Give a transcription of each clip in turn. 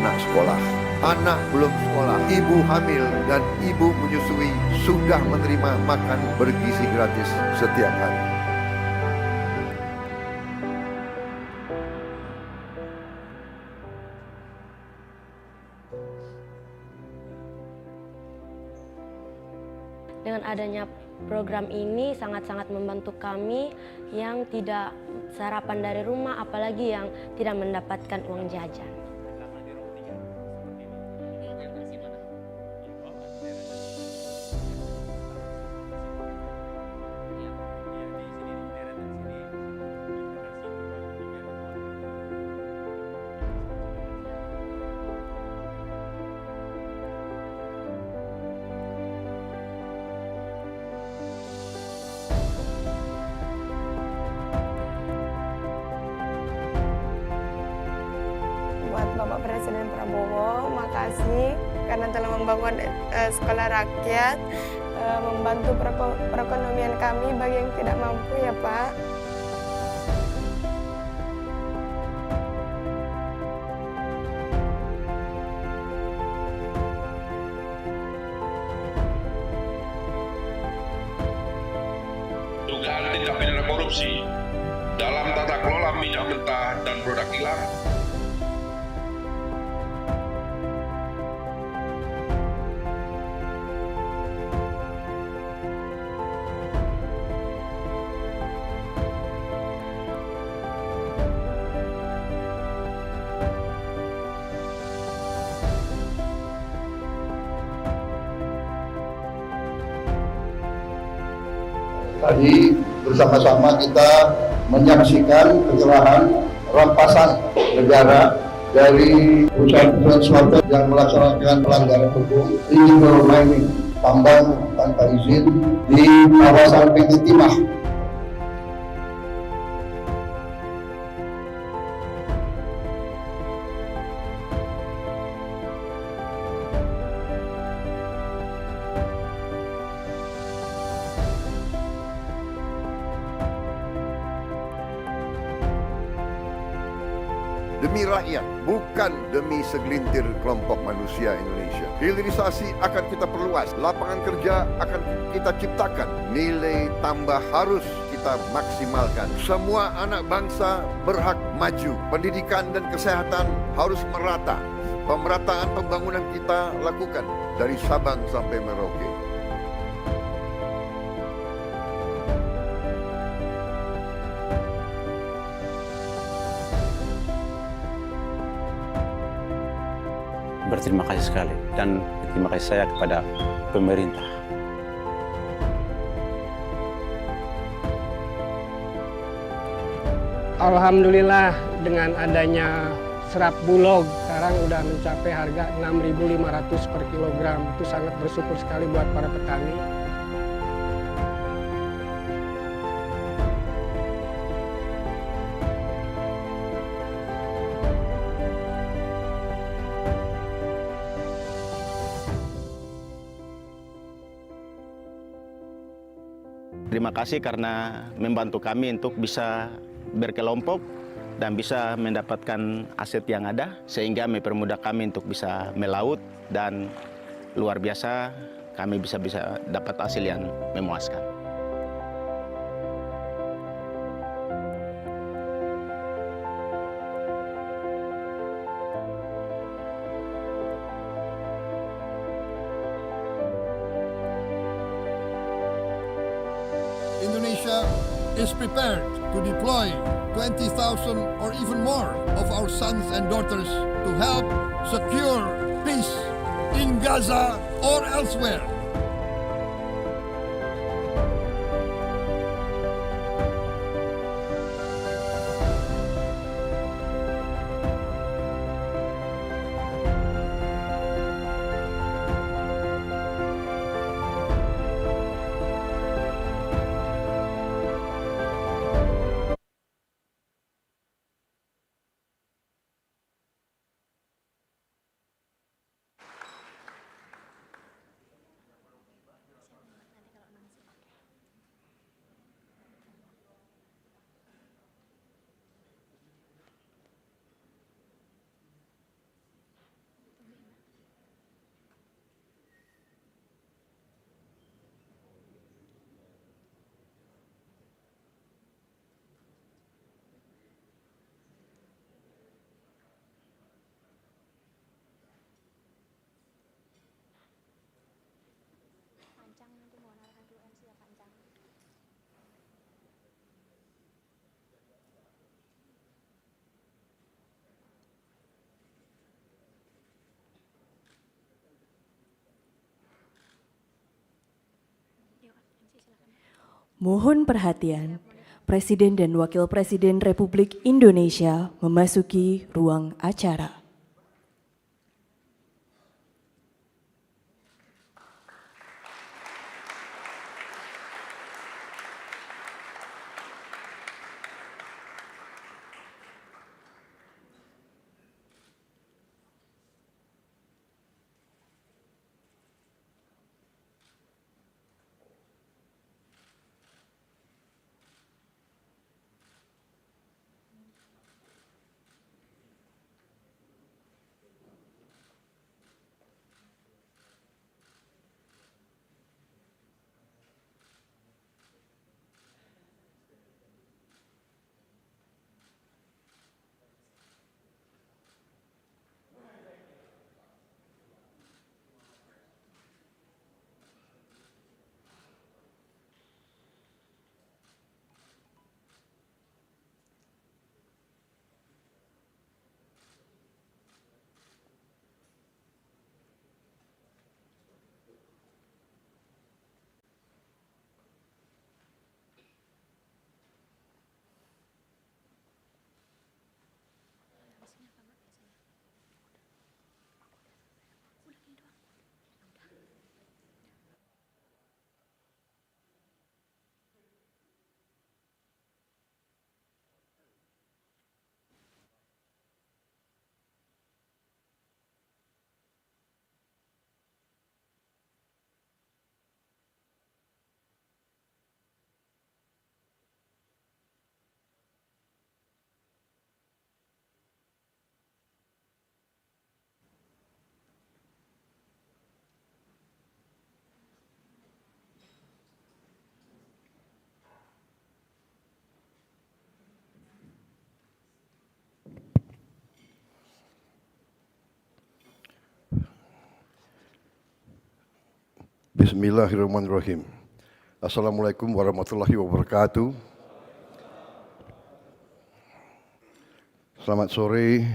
anak sekolah. Anak belum sekolah, ibu hamil dan ibu menyusui sudah menerima makan bergizi gratis setiap hari. Dengan adanya program ini sangat-sangat membantu kami yang tidak sarapan dari rumah, apalagi yang tidak mendapatkan uang jajan. Buat Bapak Presiden Prabowo, makasih karena telah membangun sekolah rakyat, membantu perekonomian kami bagi yang tidak mampu ya Pak. Dugaan tindak pidana korupsi dalam tata kelola minyak mentah dan produk kilang. Tadi bersama-sama kita menyaksikan kecelakaan rampasan negara dari perusahaan swasta yang melaksanakan pelanggaran hukum illegal mining, tambang tanpa izin di kawasan PT Timah. Demi rakyat, bukan demi segelintir kelompok manusia Indonesia. Hilirisasi akan kita perluas, lapangan kerja akan kita ciptakan, nilai tambah harus kita maksimalkan. Semua anak bangsa berhak maju, pendidikan dan kesehatan harus merata. Pemerataan pembangunan kita lakukan dari Sabang sampai Merauke. Berterima kasih sekali dan terima kasih saya kepada pemerintah. Alhamdulillah dengan adanya serat bulog sekarang udah mencapai harga 6.500 per kilogram. Itu sangat bersyukur sekali buat para petani. Terima kasih karena membantu kami untuk bisa berkelompok dan bisa mendapatkan aset yang ada sehingga mempermudah kami untuk bisa melaut dan luar biasa kami bisa dapat hasil yang memuaskan. Indonesia is prepared to deploy 20,000 or even more of our sons and daughters to help secure peace in Gaza or elsewhere. Mohon perhatian, Presiden dan Wakil Presiden Republik Indonesia memasuki ruang acara. Bismillahirrahmanirrahim. Assalamualaikum warahmatullahi wabarakatuh. Selamat sore,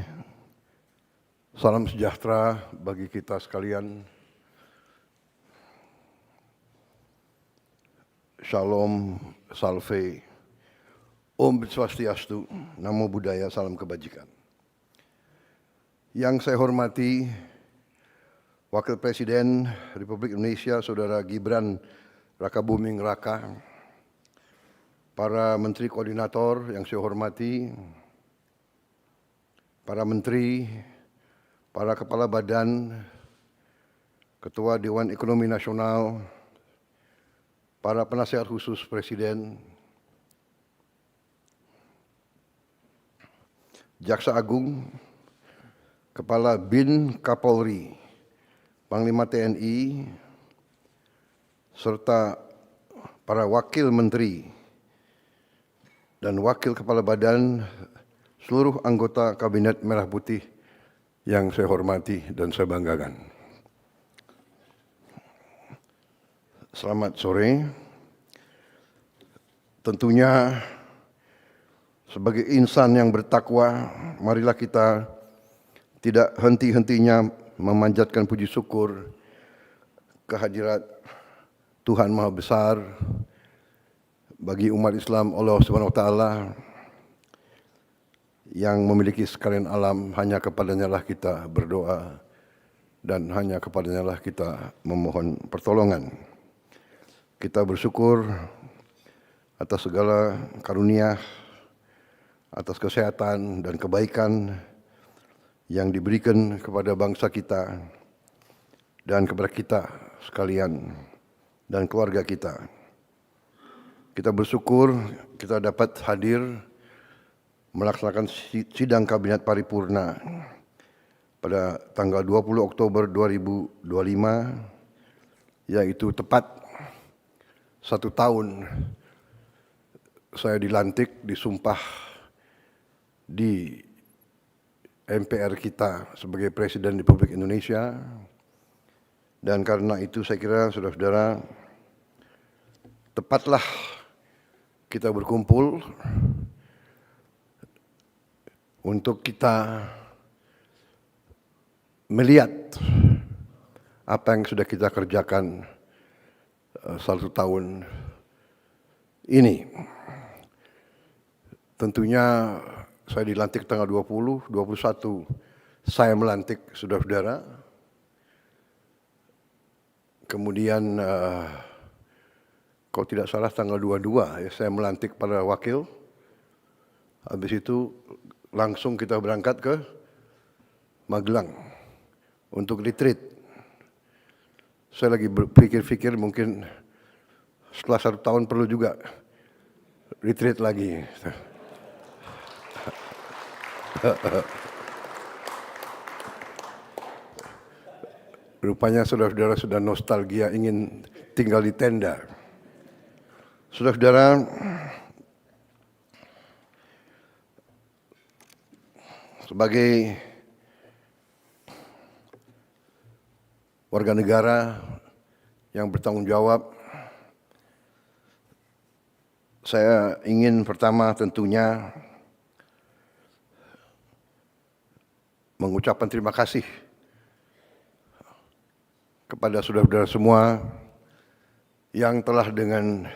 salam sejahtera bagi kita sekalian. Shalom, salve, Om Swastiastu, Namo Buddhaya, salam kebajikan. Yang saya hormati Wakil Presiden Republik Indonesia, Saudara Gibran Rakabuming Raka, para Menteri Koordinator yang saya hormati, para Menteri, para Kepala Badan, Ketua Dewan Ekonomi Nasional, para Penasihat Khusus Presiden, Jaksa Agung, Kepala BIN Kapolri, Panglima TNI, serta para Wakil Menteri dan Wakil Kepala Badan, seluruh anggota Kabinet Merah Putih yang saya hormati dan saya banggakan. Selamat sore. Tentunya sebagai insan yang bertakwa, marilah kita tidak henti-hentinya memanjatkan puji syukur kehadirat Tuhan Maha Besar bagi umat Islam Allah Subhanahu wa taala yang memiliki sekalian alam. Hanya kepadanya lah kita berdoa dan hanya kepadanya lah kita memohon pertolongan. Kita bersyukur atas segala karunia, atas kesehatan dan kebaikan yang diberikan kepada bangsa kita dan kepada kita sekalian dan keluarga kita. Kita bersyukur kita dapat hadir melaksanakan sidang Kabinet Paripurna pada tanggal 20 Oktober 2025, yaitu tepat 1 tahun saya dilantik, disumpah di MPR kita sebagai Presiden Republik Indonesia. Dan karena itu saya kira saudara-saudara, tepatlah kita berkumpul untuk kita melihat apa yang sudah kita kerjakan 1 tahun ini. Tentunya saya dilantik tanggal 20, 21 saya melantik saudara-saudara. Kemudian kalau tidak salah tanggal 22 ya, saya melantik para wakil. Habis itu langsung kita berangkat ke Magelang untuk retreat. Saya lagi berpikir-pikir mungkin setelah 1 tahun perlu juga retreat lagi. Rupanya saudara-saudara sudah nostalgia ingin tinggal di tenda. Saudara-saudara, sebagai warga negara yang bertanggung jawab, saya ingin pertama tentunya mengucapkan terima kasih kepada saudara-saudara semua yang telah dengan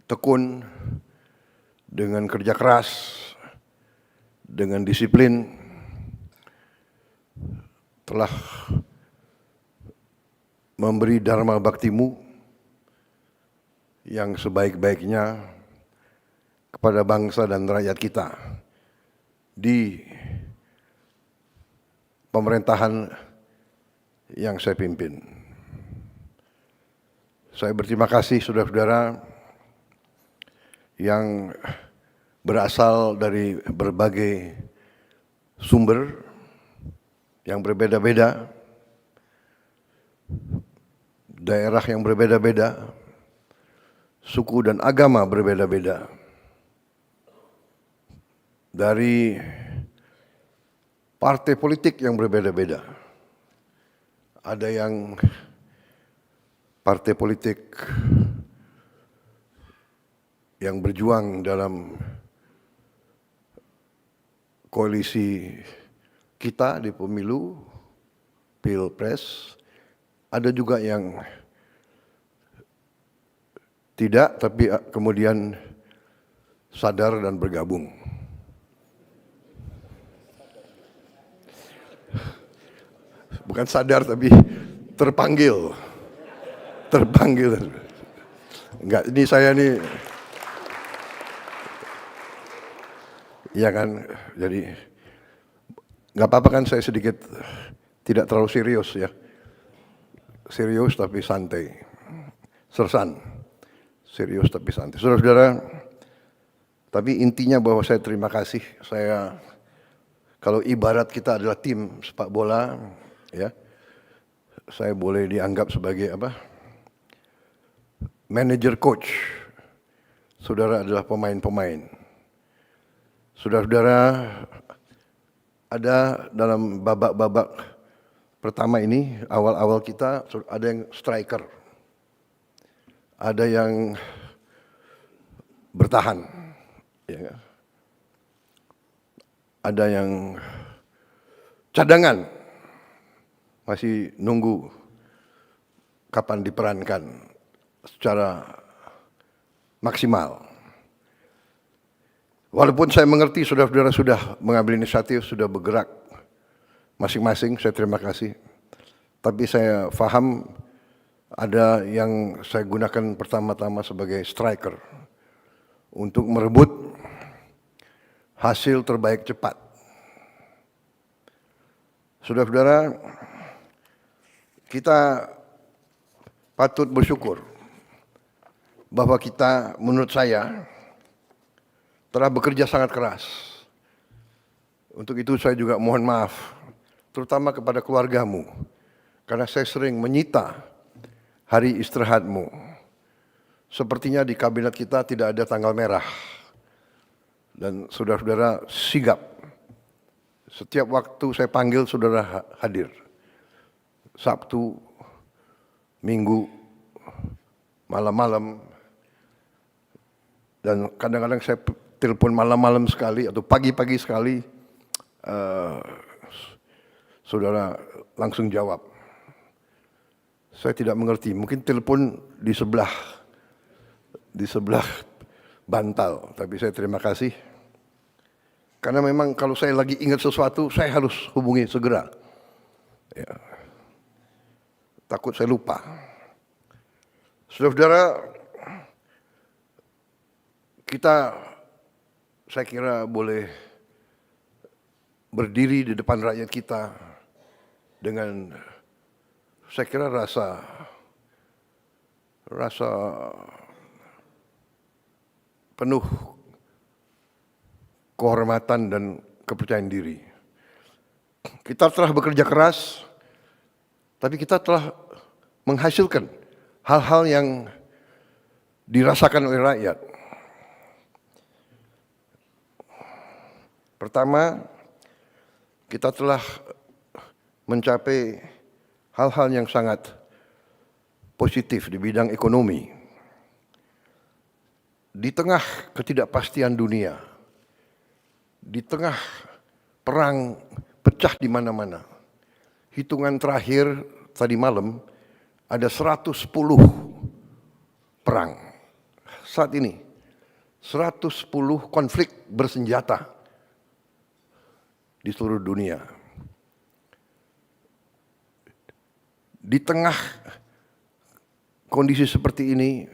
tekun, dengan kerja keras, dengan disiplin, telah memberi dharma baktimu yang sebaik-baiknya kepada bangsa dan rakyat kita di pemerintahan yang saya pimpin. Saya berterima kasih saudara-saudara yang berasal dari berbagai sumber yang berbeda-beda, daerah yang berbeda-beda, suku dan agama berbeda-beda, dari partai politik yang berbeda-beda. Ada yang partai politik yang berjuang dalam koalisi kita di pemilu, pilpres. Ada juga yang tidak, tapi kemudian sadar dan bergabung. Bukan sadar tapi terpanggil. Terpanggil. Enggak, ini saya nih. Ya kan, jadi enggak apa-apa kan saya sedikit tidak terlalu serius ya. Serius tapi santai. Sersan. Serius tapi santai. Saudara-saudara, tapi intinya bahwa saya terima kasih. Saya, kalau ibarat kita adalah tim sepak bola, ya, saya boleh dianggap sebagai apa? Manager coach. Saudara adalah pemain-pemain. Saudara-saudara, ada dalam babak-babak pertama ini, awal-awal kita ada yang striker. Ada yang bertahan. Ya. Ada yang cadangan. Masih nunggu kapan diperankan secara maksimal. Walaupun saya mengerti saudara-saudara sudah mengambil inisiatif, sudah bergerak masing-masing, saya terima kasih. Tapi saya paham ada yang saya gunakan pertama-tama sebagai striker untuk merebut hasil terbaik cepat. Saudara-saudara, kita patut bersyukur bahwa kita, menurut saya, telah bekerja sangat keras. Untuk itu saya juga mohon maaf, terutama kepada keluargamu, karena saya sering menyita hari istirahatmu. Sepertinya di kabinet kita tidak ada tanggal merah. Dan saudara-saudara sigap. Setiap waktu saya panggil, saudara hadir. Sabtu, Minggu, malam-malam. Dan kadang-kadang saya telepon malam-malam sekali atau pagi-pagi sekali. Saudara langsung jawab. Saya tidak mengerti, mungkin telepon di sebelah di sebelah bantal. Tapi saya terima kasih. Karena memang kalau saya lagi ingat sesuatu, saya harus hubungi segera. Ya. Takut saya lupa. Saudara-saudara, kita saya kira boleh berdiri di depan rakyat kita dengan saya kira rasa penuh kehormatan dan kepercayaan diri. Kita telah bekerja keras, tapi kita telah menghasilkan hal-hal yang dirasakan oleh rakyat. Pertama, kita telah mencapai hal-hal yang sangat positif di bidang ekonomi. Di tengah ketidakpastian dunia, di tengah perang pecah di mana-mana, hitungan terakhir tadi malam ada 110 perang. Saat ini 110 konflik bersenjata di seluruh dunia. Di tengah kondisi seperti ini,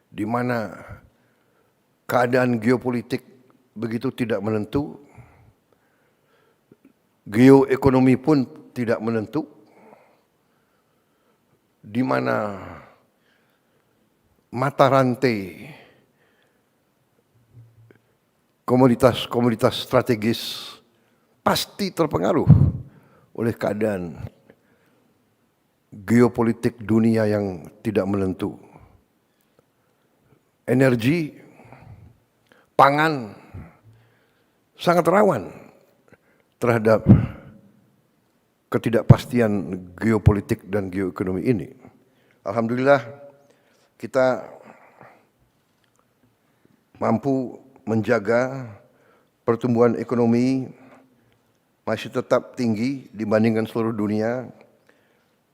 di mana keadaan geopolitik begitu tidak menentu, geoekonomi pun tidak menentu, di mana mata rantai komoditas strategis pasti terpengaruh oleh keadaan geopolitik dunia yang tidak menentu. Energi, pangan sangat rawan terhadap ketidakpastian geopolitik dan geoekonomi ini. Alhamdulillah kita mampu menjaga pertumbuhan ekonomi masih tetap tinggi dibandingkan seluruh dunia.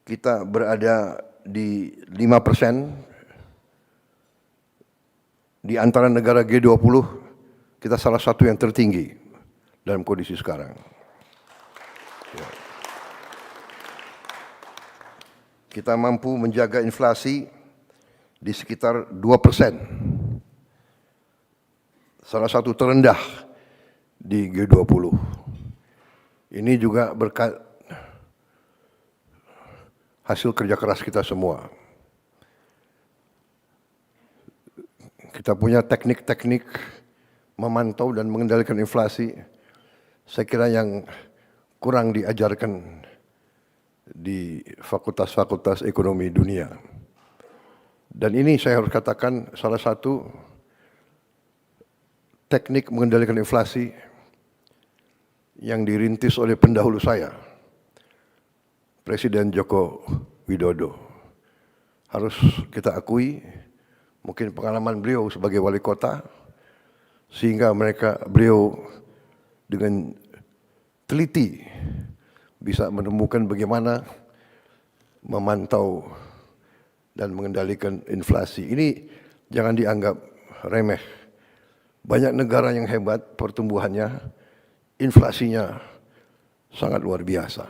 Kita berada di 5%. Di antara negara G20, kita salah satu yang tertinggi dalam kondisi sekarang. Kita mampu menjaga inflasi di sekitar 2%. Salah satu terendah di G20. Ini juga berkat hasil kerja keras kita semua. Kita punya teknik-teknik memantau dan mengendalikan inflasi, saya kira yang kurang diajarkan di fakultas-fakultas ekonomi dunia. Dan ini saya harus katakan salah satu teknik mengendalikan inflasi yang dirintis oleh pendahulu saya, Presiden Joko Widodo. Harus kita akui, mungkin pengalaman beliau sebagai wali kota, sehingga beliau dengan teliti bisa menemukan bagaimana memantau dan mengendalikan inflasi. Ini jangan dianggap remeh. Banyak negara yang hebat pertumbuhannya, inflasinya sangat luar biasa.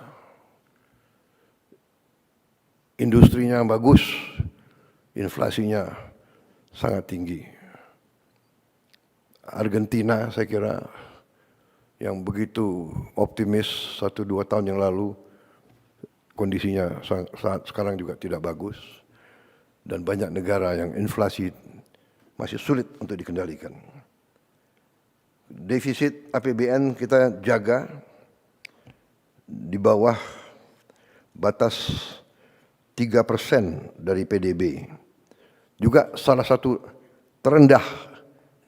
Industrinya bagus, inflasinya sangat tinggi. Argentina saya kira yang begitu optimis 1-2 tahun yang lalu, kondisinya saat sekarang juga tidak bagus. Dan banyak negara yang inflasi masih sulit untuk dikendalikan. Defisit APBN kita jaga di bawah batas 3% dari PDB. Juga salah satu terendah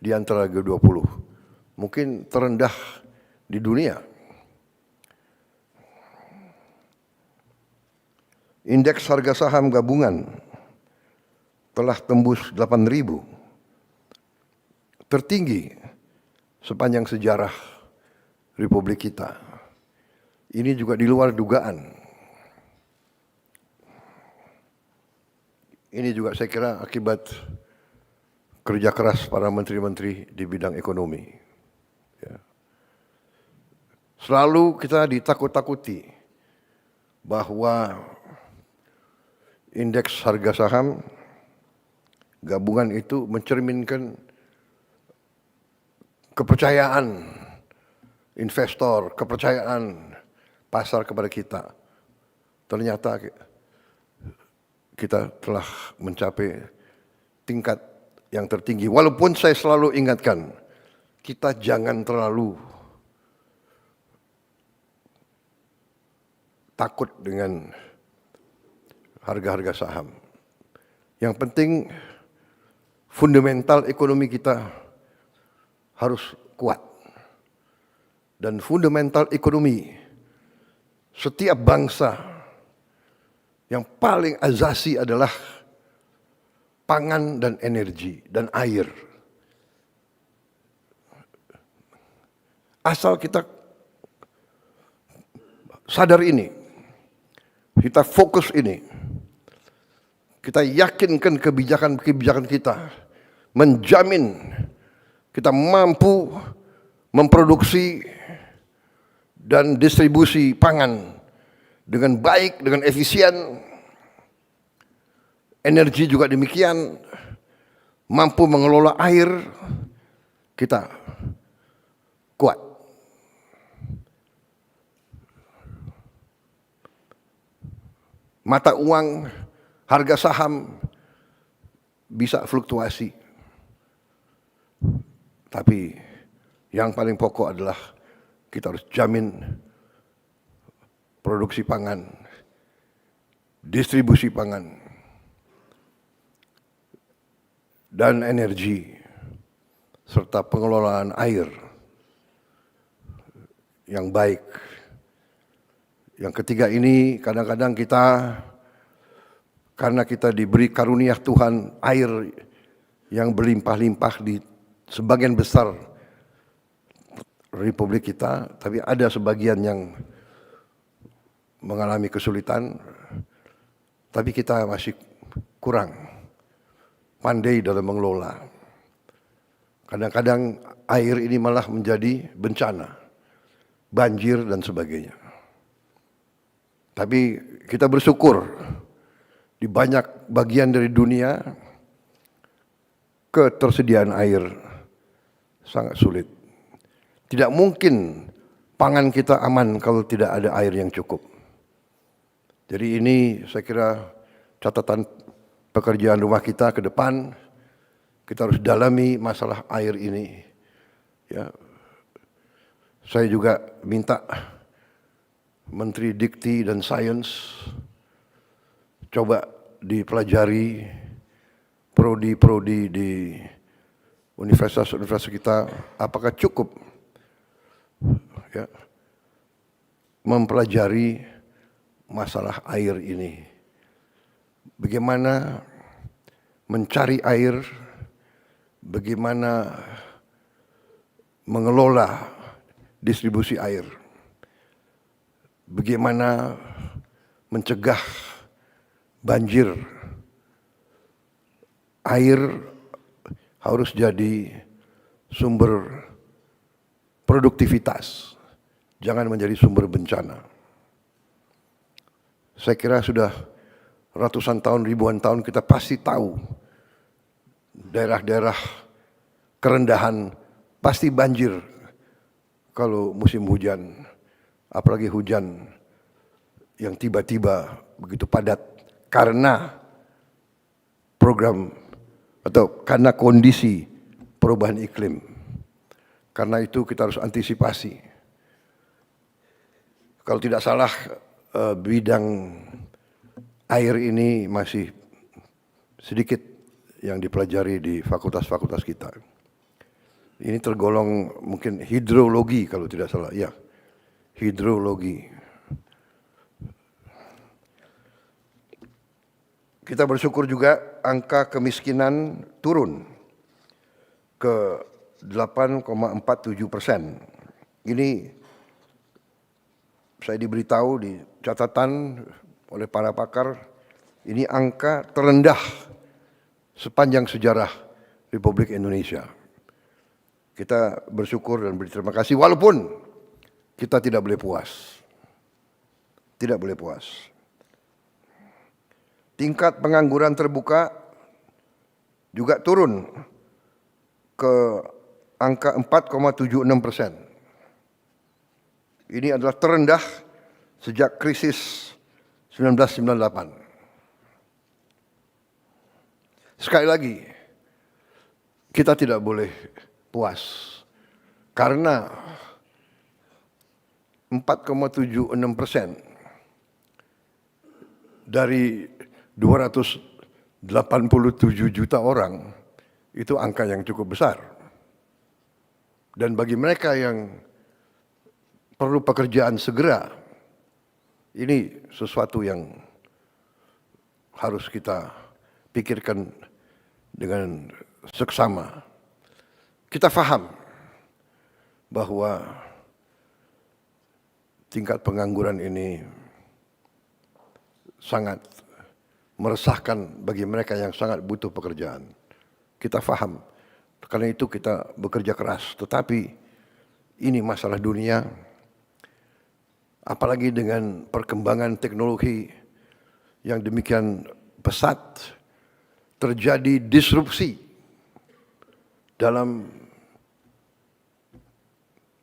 di antara G20. Mungkin terendah di dunia. Indeks harga saham gabungan telah tembus 8.000. Tertinggi sepanjang sejarah Republik kita. Ini juga di luar dugaan. Ini juga saya kira akibat kerja keras para menteri-menteri di bidang ekonomi. Ya. Selalu kita ditakut-takuti bahwa indeks harga saham gabungan itu mencerminkan kepercayaan investor, kepercayaan pasar kepada kita. Ternyata kita telah mencapai tingkat yang tertinggi. Walaupun saya selalu ingatkan, kita jangan terlalu takut dengan harga-harga saham. Yang penting fundamental ekonomi kita harus kuat. Dan fundamental ekonomi setiap bangsa yang paling azasi adalah pangan dan energi dan air. Asal kita sadar ini, kita fokus ini, kita yakinkan kebijakan-kebijakan kita menjamin kita mampu memproduksi dan distribusi pangan dengan baik, dengan efisien. Energi juga demikian, mampu mengelola air, kita kuat. Mata uang, harga saham bisa fluktuasi. Tapi yang paling pokok adalah kita harus jamin produksi pangan, distribusi pangan, dan energi, serta pengelolaan air yang baik. Yang ketiga ini kadang-kadang kita, karena kita diberi karunia Tuhan air yang berlimpah-limpah di sebagian besar Republik kita, tapi ada sebagian yang mengalami kesulitan, tapi kita masih kurang pandai dalam mengelola. Kadang-kadang air ini malah menjadi bencana, banjir dan sebagainya. Tapi kita bersyukur di banyak bagian dari dunia ketersediaan air sangat sulit. Tidak mungkin pangan kita aman kalau tidak ada air yang cukup. Jadi ini saya kira catatan pekerjaan rumah kita ke depan. Kita harus dalami masalah air ini. Ya. Saya juga minta Menteri Dikti dan Sains coba dipelajari prodi-prodi di universitas-universitas kita, apakah cukup ya, mempelajari masalah air ini. Bagaimana mencari air, bagaimana mengelola distribusi air, bagaimana mencegah banjir. Air harus jadi sumber produktivitas, jangan menjadi sumber bencana. Saya kira sudah ratusan tahun, ribuan tahun kita pasti tahu daerah-daerah kerendahan pasti banjir kalau musim hujan, apalagi hujan yang tiba-tiba begitu padat karena program atau karena kondisi perubahan iklim. Karena itu kita harus antisipasi. Kalau tidak salah bidang air ini masih sedikit yang dipelajari di fakultas-fakultas kita. Ini tergolong mungkin hidrologi kalau tidak salah. Ya, hidrologi. Kita bersyukur juga angka kemiskinan turun ke 8,47%. Ini saya diberitahu di catatan oleh para pakar, ini angka terendah sepanjang sejarah Republik Indonesia. Kita bersyukur dan berterima kasih walaupun kita tidak boleh puas. Tidak boleh puas. Tingkat pengangguran terbuka juga turun ke angka 4,76%. Ini adalah terendah sejak krisis 1998. Sekali lagi, kita tidak boleh puas karena 4,76% dari 287 juta orang itu angka yang cukup besar. Dan bagi mereka yang perlu pekerjaan segera, ini sesuatu yang harus kita pikirkan dengan seksama. Kita paham bahwa tingkat pengangguran ini sangat meresahkan bagi mereka yang sangat butuh pekerjaan. Kita paham, karena itu kita bekerja keras. Tetapi ini masalah dunia, apalagi dengan perkembangan teknologi yang demikian pesat, terjadi disrupsi dalam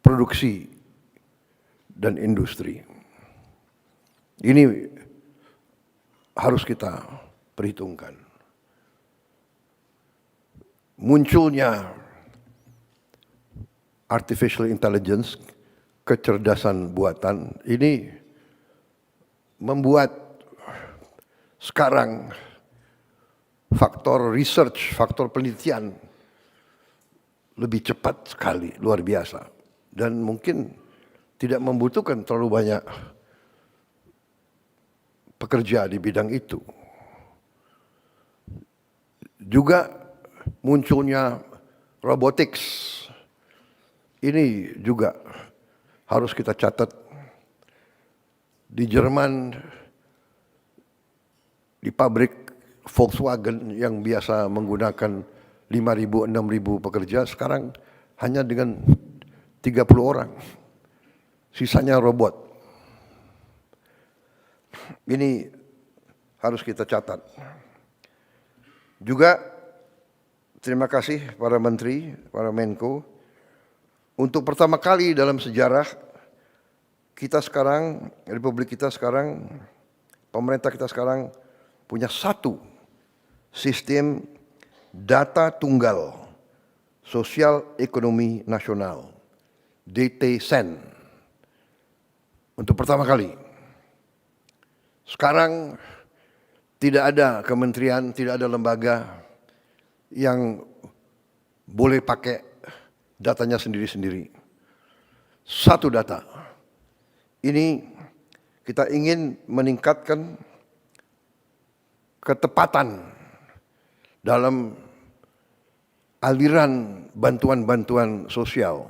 produksi dan industri. Ini harus kita perhitungkan. Munculnya artificial intelligence, kecerdasan buatan, ini membuat sekarang faktor research, faktor penelitian lebih cepat sekali, luar biasa. Dan mungkin tidak membutuhkan terlalu banyak pekerja di bidang itu. Juga munculnya robotics, ini juga harus kita catat. Di Jerman, di pabrik Volkswagen yang biasa menggunakan 5.000, 6.000 pekerja, sekarang hanya dengan 30 orang. Sisanya robot. Ini harus kita catat. Juga terima kasih para menteri, para Menko. Untuk pertama kali dalam sejarah kita sekarang, Republik kita sekarang, pemerintah kita sekarang punya satu sistem data tunggal sosial ekonomi nasional, DT-SEN. Untuk pertama kali. Sekarang tidak ada kementerian, tidak ada lembaga yang boleh pakai datanya sendiri-sendiri. Satu data. Ini kita ingin meningkatkan ketepatan dalam aliran bantuan-bantuan sosial.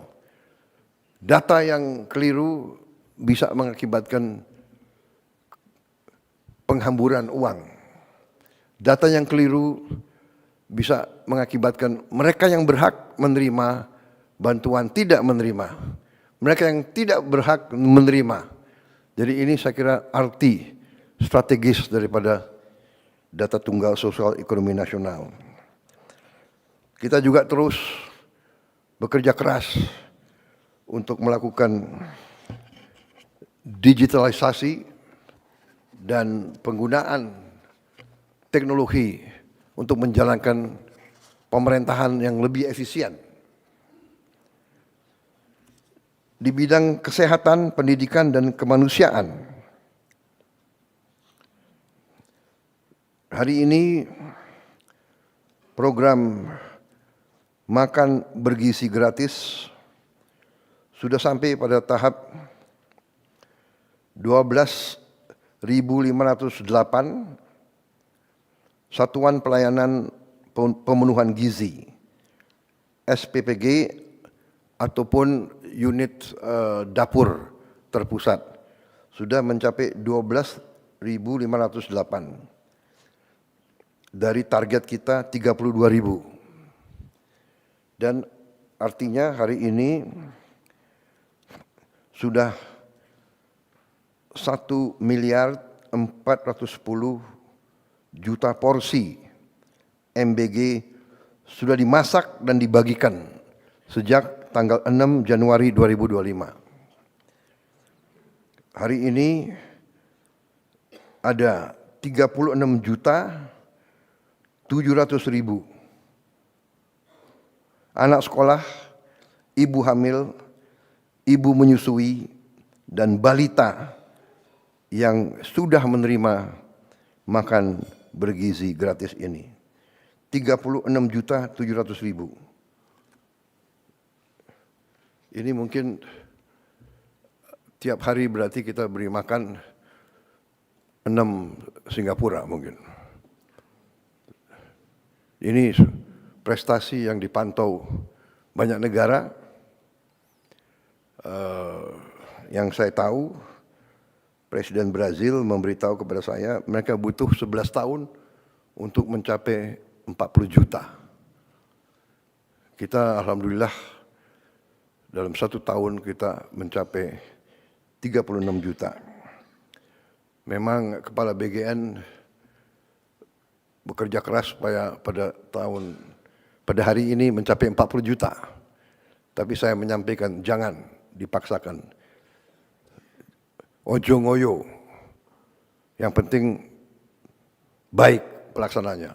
Data yang keliru bisa mengakibatkan penghamburan uang. Data yang keliru bisa mengakibatkan mereka yang berhak menerima bantuan tidak menerima. Mereka yang tidak berhak menerima. Jadi ini saya kira arti strategis daripada data tunggal sosial ekonomi nasional. Kita juga terus bekerja keras untuk melakukan digitalisasi dan penggunaan teknologi untuk menjalankan pemerintahan yang lebih efisien. Di bidang kesehatan, pendidikan, dan kemanusiaan, hari ini program makan bergizi gratis sudah sampai pada tahap 12.508 satuan pelayanan pemenuhan gizi, SPPG ataupun unit dapur terpusat sudah mencapai 12.508 dari target kita 32.000. Dan artinya hari ini sudah 1.410.000.000 porsi MBG sudah dimasak dan dibagikan sejak tanggal 6 Januari 2025. Hari ini ada 36.700.000 anak sekolah, ibu hamil, ibu menyusui, dan balita yang sudah menerima makan bergizi gratis ini. 36.700.000. Ini mungkin tiap hari berarti kita beri makan 6 Singapura mungkin. Ini prestasi yang dipantau banyak negara. Yang saya tahu, Presiden Brazil memberitahu kepada saya mereka butuh 11 tahun untuk mencapai 40 juta. Kita alhamdulillah dalam 1 tahun kita mencapai 36 juta. Memang Kepala BGN bekerja keras supaya pada hari ini mencapai 40 juta. Tapi saya menyampaikan jangan dipaksakan. Ojo ngoyo. Yang penting baik pelaksananya.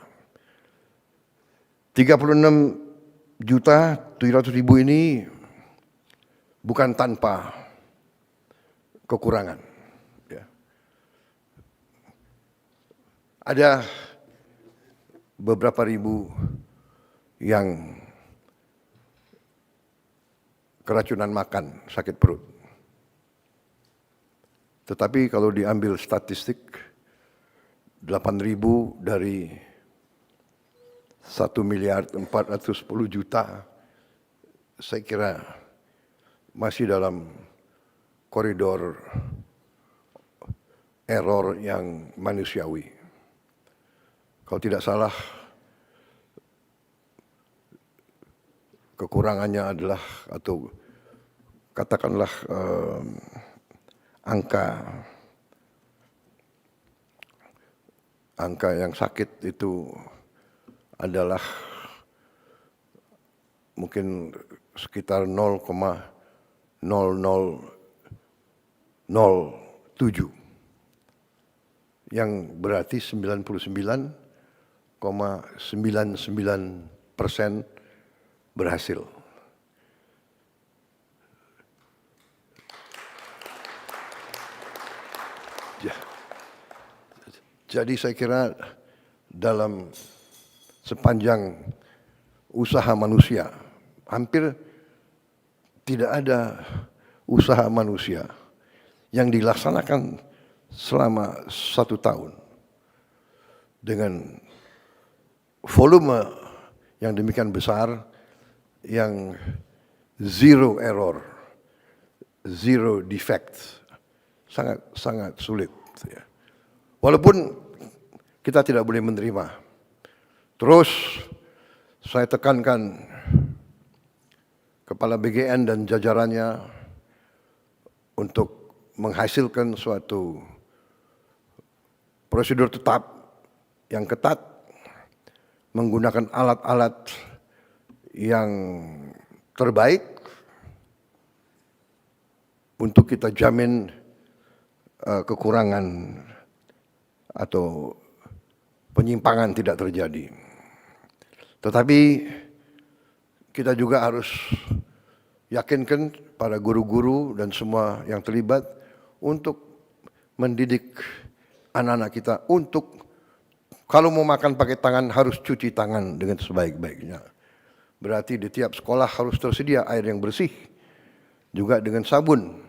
36.700.000 ini bukan tanpa kekurangan. Ya. Ada beberapa ribu yang keracunan makan, sakit perut. Tetapi kalau diambil statistik, 8.000 dari 1.410.000.000, saya kira masih dalam koridor error yang manusiawi. Kalau tidak salah, kekurangannya adalah, atau katakanlah angka yang sakit itu adalah mungkin sekitar 0,0007, yang berarti 99,99% berhasil. Jadi saya kira dalam sepanjang usaha manusia, hampir tidak ada usaha manusia yang dilaksanakan selama 1 tahun dengan volume yang demikian besar, yang zero error, zero defect, sangat sulit. Walaupun kita tidak boleh menerima. Terus saya tekankan Kepala BGN dan jajarannya untuk menghasilkan suatu prosedur tetap yang ketat, menggunakan alat-alat yang terbaik untuk kita jamin kekurangan atau penyimpangan tidak terjadi. Tetapi kita juga harus yakinkan para guru-guru dan semua yang terlibat untuk mendidik anak-anak kita untuk kalau mau makan pakai tangan harus cuci tangan dengan sebaik-baiknya. Berarti di tiap sekolah harus tersedia air yang bersih, juga dengan sabun.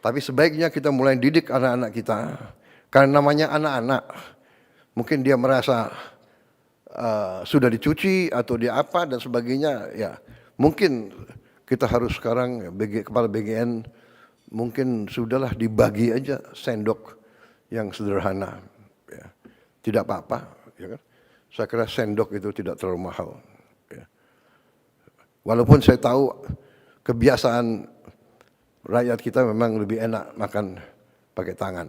Tapi sebaiknya kita mulai didik anak-anak kita, karena namanya anak-anak, mungkin dia merasa sudah dicuci atau dia apa dan sebagainya, ya mungkin kita harus sekarang Kepala BGN mungkin sudahlah dibagi aja sendok yang sederhana, ya. Tidak apa-apa, ya kan? Saya kira sendok itu tidak terlalu mahal, ya. Walaupun saya tahu kebiasaan rakyat kita memang lebih enak makan pakai tangan.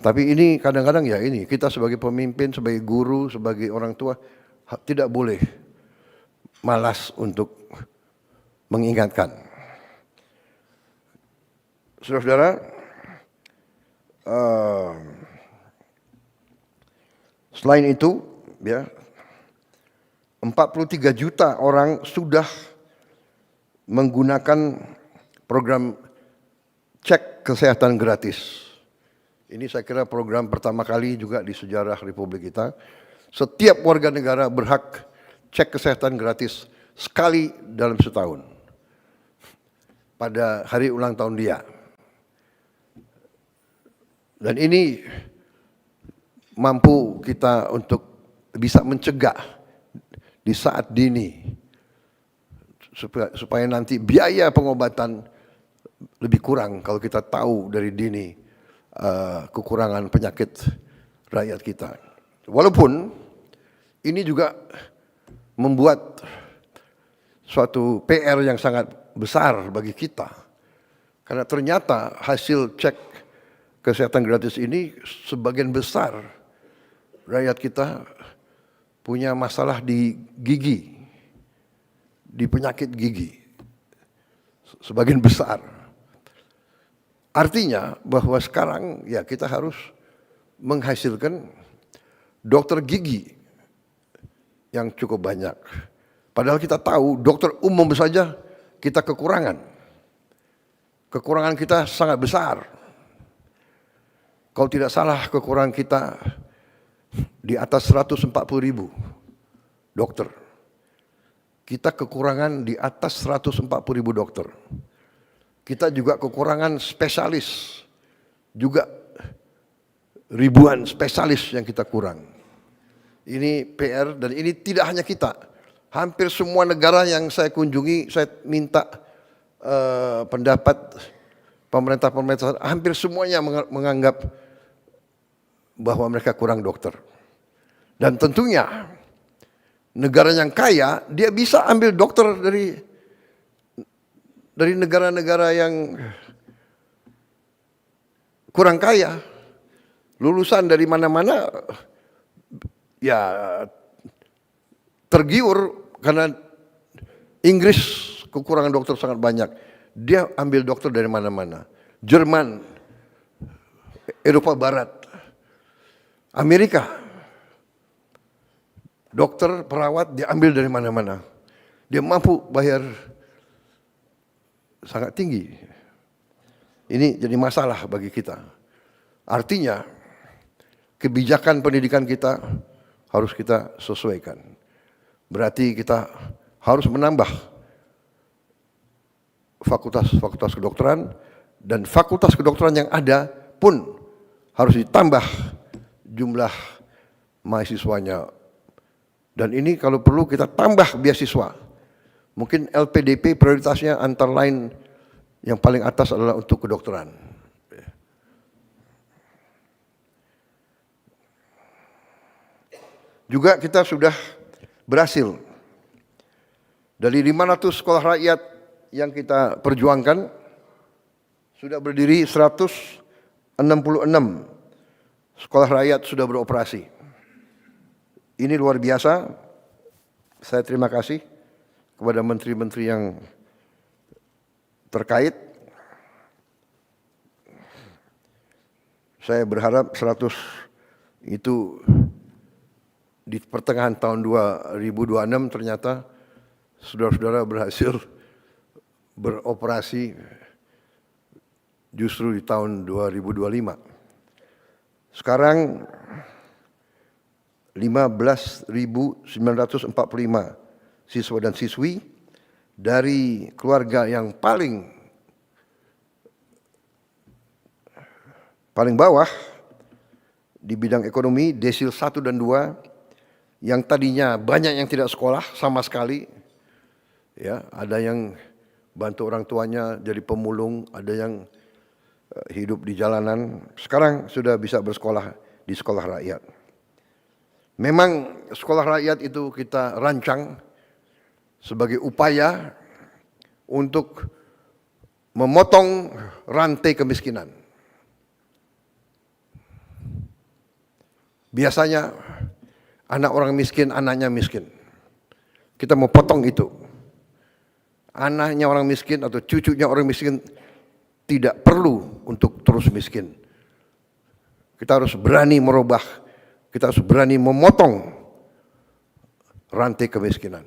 Tapi ini kadang-kadang ya ini, kita sebagai pemimpin, sebagai guru, sebagai orang tua, tidak boleh malas untuk mengingatkan. Saudara-saudara, selain itu, ya, 43 juta orang sudah menggunakan program cek kesehatan gratis. Ini saya kira program pertama kali juga di sejarah Republik kita. Setiap warga negara berhak cek kesehatan gratis sekali dalam setahun. Pada hari ulang tahun dia. Dan ini mampu kita untuk bisa mencegah di saat dini. Supaya nanti biaya pengobatan lebih kurang kalau kita tahu dari dini kekurangan penyakit rakyat kita. Walaupun ini juga membuat suatu PR yang sangat besar bagi kita. Karena ternyata hasil cek kesehatan gratis ini sebagian besar rakyat kita punya masalah di gigi, di penyakit gigi. Sebagian besar. Artinya bahwa sekarang ya kita harus menghasilkan dokter gigi yang cukup banyak. Padahal kita tahu dokter umum saja kita kekurangan. Kekurangan kita sangat besar. Kalau tidak salah kekurangan kita di atas 140.000 dokter. Kita kekurangan di atas 140.000 dokter. Kita juga kekurangan spesialis, juga ribuan spesialis yang kita kurang. Ini PR dan ini tidak hanya kita. Hampir semua negara yang saya kunjungi, saya minta pendapat pemerintah-pemerintah, hampir semuanya menganggap bahwa mereka kurang dokter. Dan tentunya negara yang kaya, dia bisa ambil dokter dari negara-negara yang kurang kaya. Lulusan dari mana-mana ya tergiur karena Inggris kekurangan dokter sangat banyak. Dia ambil dokter dari mana-mana. Jerman, Eropa Barat, Amerika. Dokter, perawat diambil dari mana-mana. Dia mampu bayar sangat tinggi. Ini jadi masalah bagi kita. Artinya, kebijakan pendidikan kita harus kita sesuaikan. Berarti kita harus menambah fakultas-fakultas kedokteran, dan fakultas kedokteran yang ada pun harus ditambah jumlah mahasiswanya. Dan ini kalau perlu kita tambah beasiswa. Mungkin LPDP prioritasnya antara lain yang paling atas adalah untuk kedokteran. Juga kita sudah berhasil. Dari 500 sekolah rakyat yang kita perjuangkan, sudah berdiri 166 sekolah rakyat sudah beroperasi. Ini luar biasa. Saya terima kasih kepada menteri-menteri yang terkait. Saya berharap 100 itu di pertengahan tahun 2026 ternyata saudara-saudara berhasil beroperasi justru di tahun 2025. Sekarang 15.945 siswa dan siswi dari keluarga yang paling bawah di bidang ekonomi, desil 1 dan 2, yang tadinya banyak yang tidak sekolah sama sekali. Ya, ada yang bantu orang tuanya jadi pemulung, ada yang hidup di jalanan. Sekarang sudah bisa bersekolah di sekolah rakyat. Memang sekolah rakyat itu kita rancang sebagai upaya untuk memotong rantai kemiskinan. Biasanya anak orang miskin, anaknya miskin. Kita mau potong itu. Anaknya orang miskin atau cucunya orang miskin tidak perlu untuk terus miskin. Kita harus berani merubah, kita harus berani memotong rantai kemiskinan.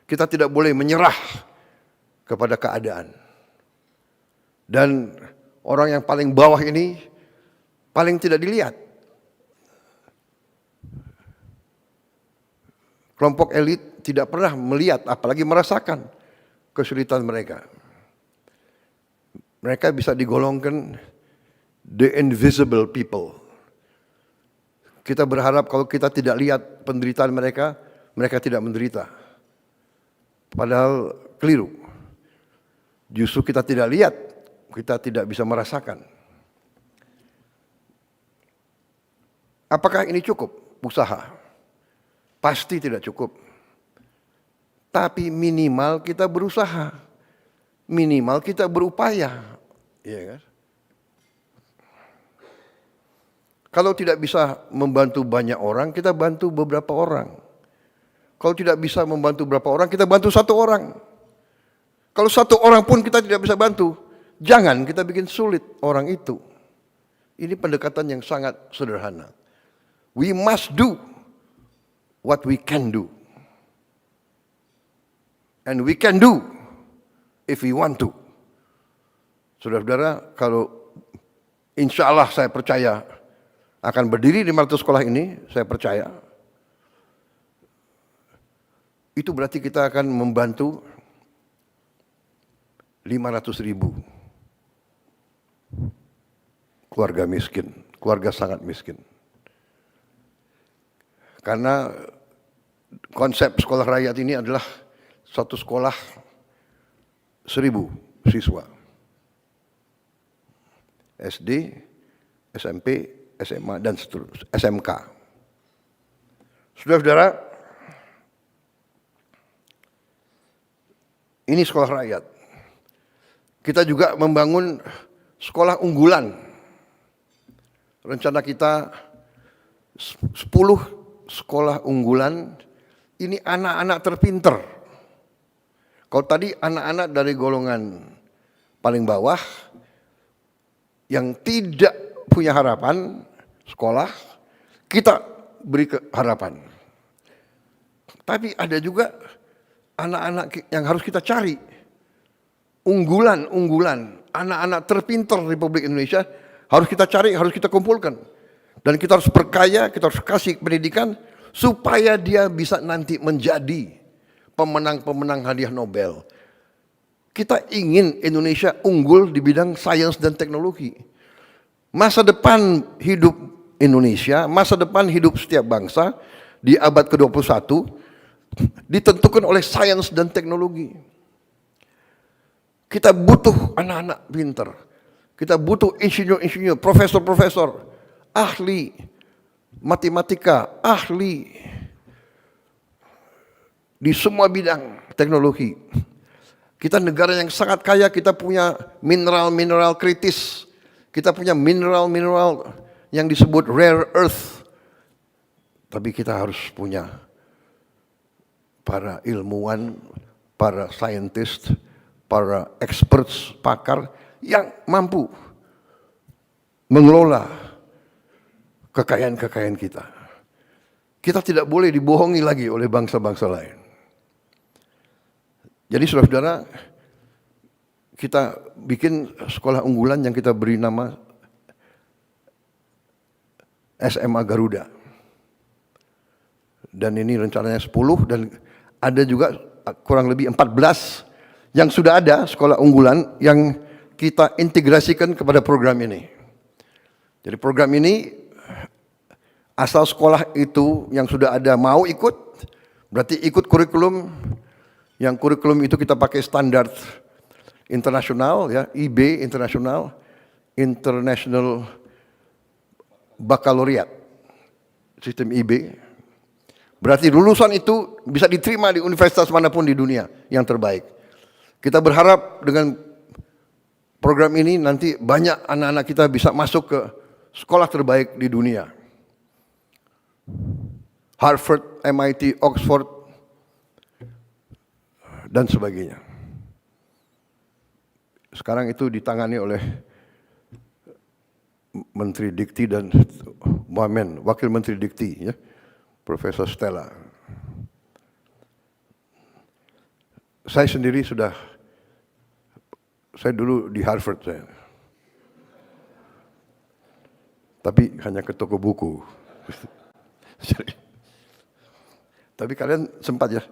Kita tidak boleh menyerah kepada keadaan. Dan orang yang paling bawah ini paling tidak dilihat. Kelompok elit tidak pernah melihat, apalagi merasakan kesulitan mereka. Mereka bisa digolongkan the invisible people. Kita berharap kalau kita tidak lihat penderitaan mereka, mereka tidak menderita. Padahal keliru. Justru kita tidak lihat, kita tidak bisa merasakan. Apakah ini cukup usaha? Pasti tidak cukup. Tapi minimal kita berusaha. Minimal kita berupaya. Ya kan? Kalau tidak bisa membantu banyak orang, kita bantu beberapa orang. Kalau tidak bisa membantu beberapa orang, kita bantu satu orang. Kalau satu orang pun kita tidak bisa bantu, jangan kita bikin sulit orang itu. Ini pendekatan yang sangat sederhana. We must do what we can do. And we can do if we want to. Saudara-saudara, kalau insya Allah saya percaya akan berdiri 500 sekolah ini, saya percaya. Itu berarti kita akan membantu 500.000 keluarga miskin, keluarga sangat miskin. Karena konsep sekolah rakyat ini adalah satu sekolah 1.000 siswa. SD, SMP, SMA, dan seterusnya, SMK. Saudara-saudara, ini sekolah rakyat. Kita juga membangun sekolah unggulan. Rencana kita 10 sekolah unggulan, ini anak-anak terpinter. Kalau tadi anak-anak dari golongan paling bawah yang tidak punya harapan sekolah, kita beri harapan. Tapi ada juga anak-anak yang harus kita cari. Unggulan, anak-anak terpinter Republik Indonesia harus kita cari, harus kita kumpulkan. Dan kita harus perkaya, kita harus kasih pendidikan supaya dia bisa nanti menjadi pemenang-pemenang hadiah Nobel. Kita ingin Indonesia unggul di bidang sains dan teknologi. Masa depan hidup Indonesia, masa depan hidup setiap bangsa di abad ke-21 ditentukan oleh sains dan teknologi. Kita butuh anak-anak pintar. Kita butuh insinyur-insinyur, profesor-profesor, ahli matematika, ahli di semua bidang teknologi. Kita negara yang sangat kaya, kita punya mineral-mineral kritis. Kita punya mineral-mineral yang disebut rare earth. Tapi kita harus punya para ilmuwan, para scientist, para experts, pakar yang mampu mengelola kekayaan-kekayaan kita. Kita tidak boleh dibohongi lagi oleh bangsa-bangsa lain. Jadi saudara-saudara, kita bikin sekolah unggulan yang kita beri nama SMA Garuda. Dan ini rencananya 10 dan ada juga kurang lebih 14 yang sudah ada sekolah unggulan yang kita integrasikan kepada program ini. Jadi program ini asal sekolah itu yang sudah ada mau ikut, berarti ikut kurikulum. Yang kurikulum itu kita pakai standar internasional, ya, IB internasional, International Baccalaureate, sistem IB. Berarti lulusan itu bisa diterima di universitas manapun di dunia yang terbaik. Kita berharap dengan program ini nanti banyak anak-anak kita bisa masuk ke sekolah terbaik di dunia. Harvard, MIT, Oxford, dan sebagainya. Sekarang itu ditangani oleh Menteri Dikti dan Wamen, Wakil Menteri Dikti, ya, Profesor Stella. Saya sendiri saya dulu di Harvard, tapi hanya ke toko buku. Tapi kalian sempat ya,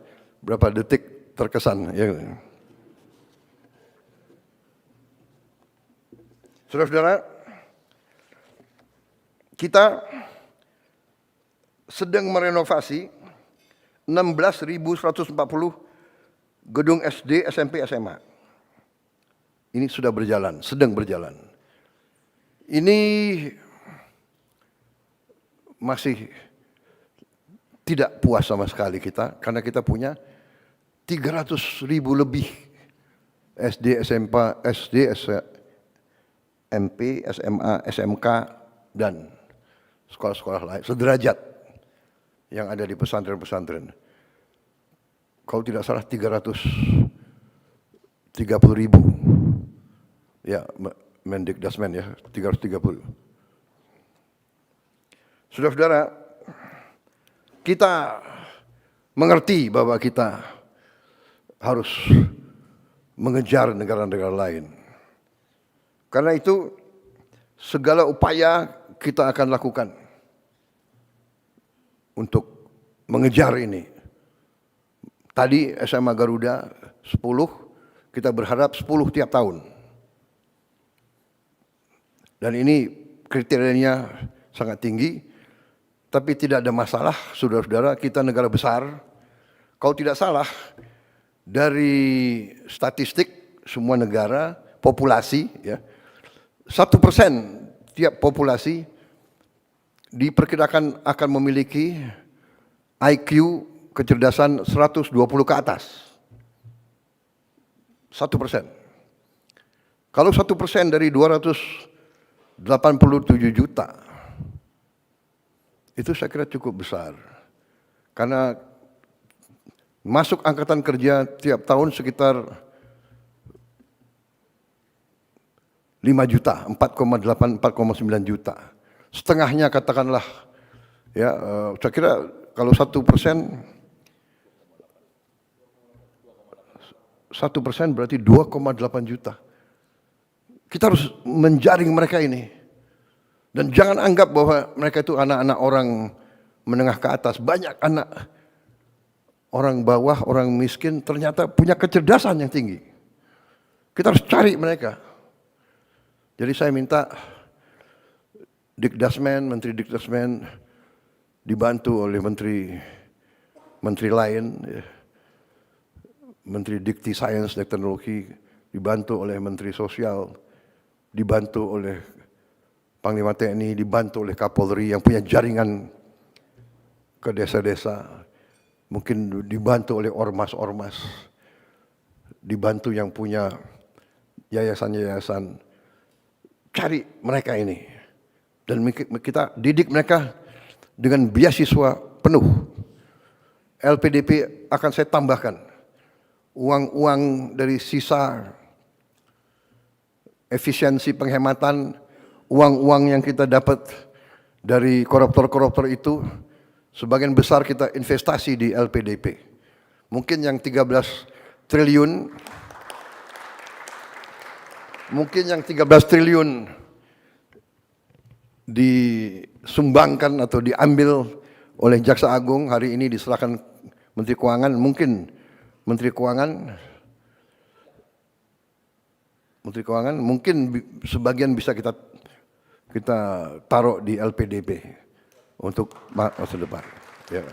berapa detik terkesan, ya. Saudara-saudara, kita sedang merenovasi 16.140 gedung SD, SMP, SMA. Ini sudah berjalan, sedang berjalan. Ini masih tidak puas sama sekali kita, karena kita punya 300.000 lebih SD, SMP, SMA, SMK, dan sekolah-sekolah lain, sederajat yang ada di pesantren-pesantren. Kalau tidak salah 330.000. Ya, Mendikdasmen ya, 330. Saudara-saudara, kita mengerti bahwa kita harus mengejar negara-negara lain. Karena itu segala upaya kita akan lakukan untuk mengejar ini. Tadi SMA Garuda 10, kita berharap 10 tiap tahun. Dan ini kriterianya sangat tinggi, tapi tidak ada masalah, saudara-saudara, kita negara besar. Kalau tidak salah, dari statistik semua negara, populasi, ya, 1% tiap populasi diperkirakan akan memiliki IQ kecerdasan 120 ke atas. 1%. Kalau 1% dari 287 juta, itu saya kira cukup besar. Karena masuk angkatan kerja tiap tahun sekitar 5 juta, 4,8, 4,9 juta. Setengahnya katakanlah, ya, saya kira kalau 1% berarti 2,8 juta. Kita harus menjaring mereka ini. Dan jangan anggap bahwa mereka itu anak-anak orang menengah ke atas. Banyak anak orang bawah, orang miskin ternyata punya kecerdasan yang tinggi. Kita harus cari mereka. Jadi saya minta Dikdasmen, Menteri Dikdasmen dibantu oleh menteri lain, ya. Menteri Dikti Sains dan Teknologi dibantu oleh Menteri Sosial, dibantu oleh Panglima TNI, dibantu oleh Kapolri yang punya jaringan ke desa-desa, mungkin dibantu oleh ormas-ormas, dibantu yang punya yayasan-yayasan. Cari mereka ini dan kita didik mereka dengan beasiswa penuh. LPDP akan saya tambahkan uang-uang dari sisa efisiensi penghematan, uang-uang yang kita dapat dari koruptor-koruptor itu, sebagian besar kita investasi di LPDP. Mungkin yang 13 triliun disumbangkan atau diambil oleh Jaksa Agung, hari ini diserahkan Menteri Keuangan. Mungkin Menteri Keuangan mungkin sebagian bisa kita taruh di LPDP untuk masa depan. Ya.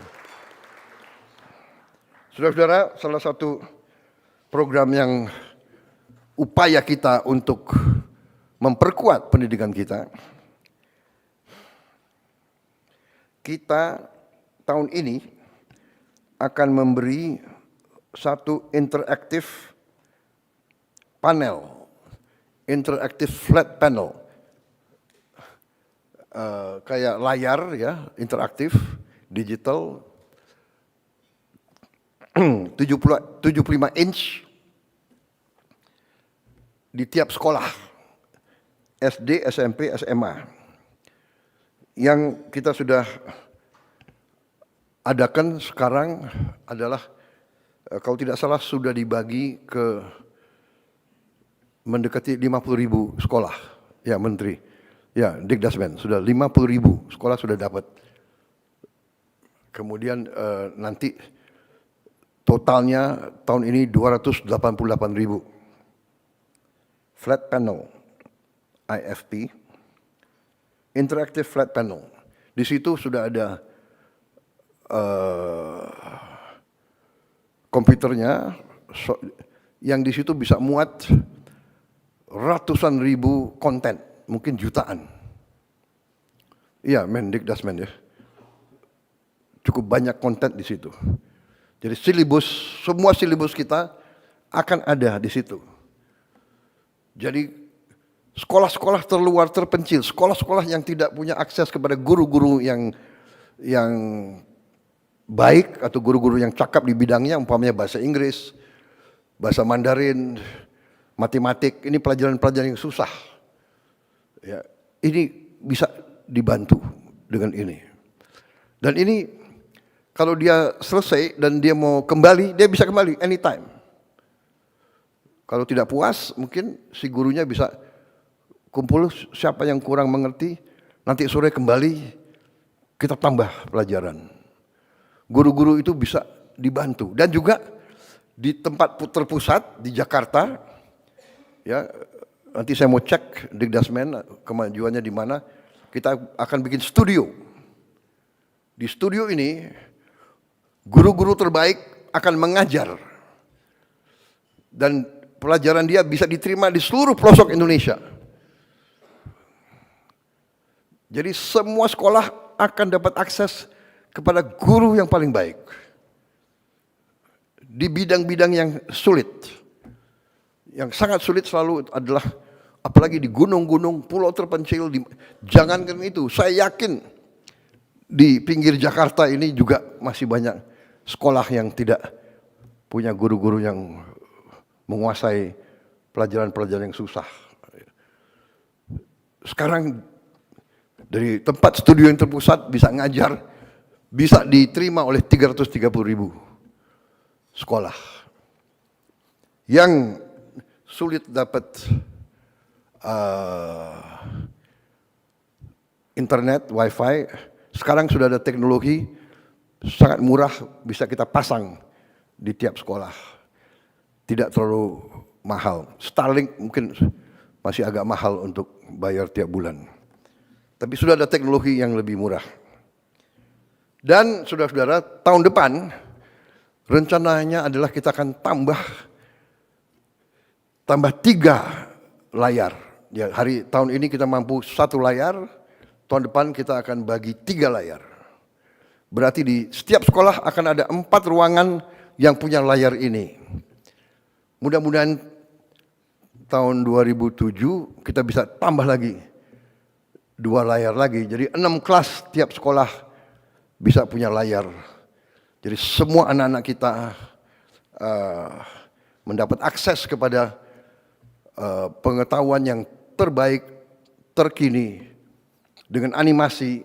Saudara-saudara, salah satu program yang upaya kita untuk memperkuat pendidikan kita tahun ini akan memberi satu interaktif panel, interaktif flat panel, kayak layar ya, interaktif, digital, 75 inch di tiap sekolah, SD, SMP, SMA, yang kita sudah adakan sekarang adalah, kalau tidak salah sudah dibagi ke mendekati 50.000 sekolah, ya Menteri, ya Dikdasmen, sudah 50.000 sekolah sudah dapat. Kemudian nanti totalnya tahun ini 288.000 flat panel, IFP, interactive flat panel. Di situ sudah ada komputernya, yang di situ bisa muat ratusan ribu konten, mungkin jutaan. Iya, Mendikdasmen ya. Cukup banyak konten di situ. Jadi semua silibus kita akan ada di situ. Jadi sekolah-sekolah terluar terpencil, sekolah-sekolah yang tidak punya akses kepada guru-guru yang baik atau guru-guru yang cakap di bidangnya, umpamanya bahasa Inggris, bahasa Mandarin, matematik, ini pelajaran-pelajaran yang susah. Ya, ini bisa dibantu dengan ini. Dan ini kalau dia selesai dan dia mau kembali, dia bisa kembali anytime. Kalau tidak puas, mungkin si gurunya bisa kumpul siapa yang kurang mengerti, nanti sore kembali kita tambah pelajaran. Guru-guru itu bisa dibantu. Dan juga di tempat terpusat di Jakarta, ya nanti saya mau cek Dikdasmen kemajuannya di mana. Kita akan bikin studio. Di studio ini guru-guru terbaik akan mengajar dan pelajaran dia bisa diterima di seluruh pelosok Indonesia. Jadi semua sekolah akan dapat akses kepada guru yang paling baik di bidang-bidang yang sulit. Yang sangat sulit selalu adalah apalagi di gunung-gunung, pulau terpencil, jangankan itu, saya yakin di pinggir Jakarta ini juga masih banyak sekolah yang tidak punya guru-guru yang menguasai pelajaran-pelajaran yang susah. Sekarang dari tempat studio yang terpusat bisa ngajar, bisa diterima oleh 330.000 sekolah. Yang sulit dapat internet, wifi, sekarang sudah ada teknologi sangat murah bisa kita pasang di tiap sekolah. Tidak terlalu mahal. Starlink mungkin masih agak mahal untuk bayar tiap bulan. Tapi sudah ada teknologi yang lebih murah. Dan saudara-saudara, tahun depan rencananya adalah kita akan tambah 3 layar. Ya, tahun ini kita mampu 1 layar, tahun depan kita akan bagi 3 layar. Berarti di setiap sekolah akan ada 4 ruangan yang punya layar ini. Mudah-mudahan tahun 2007 kita bisa tambah lagi 2 layar lagi. Jadi 6 kelas tiap sekolah bisa punya layar. Jadi semua anak-anak kita mendapat akses kepada pengetahuan yang terbaik, terkini, dengan animasi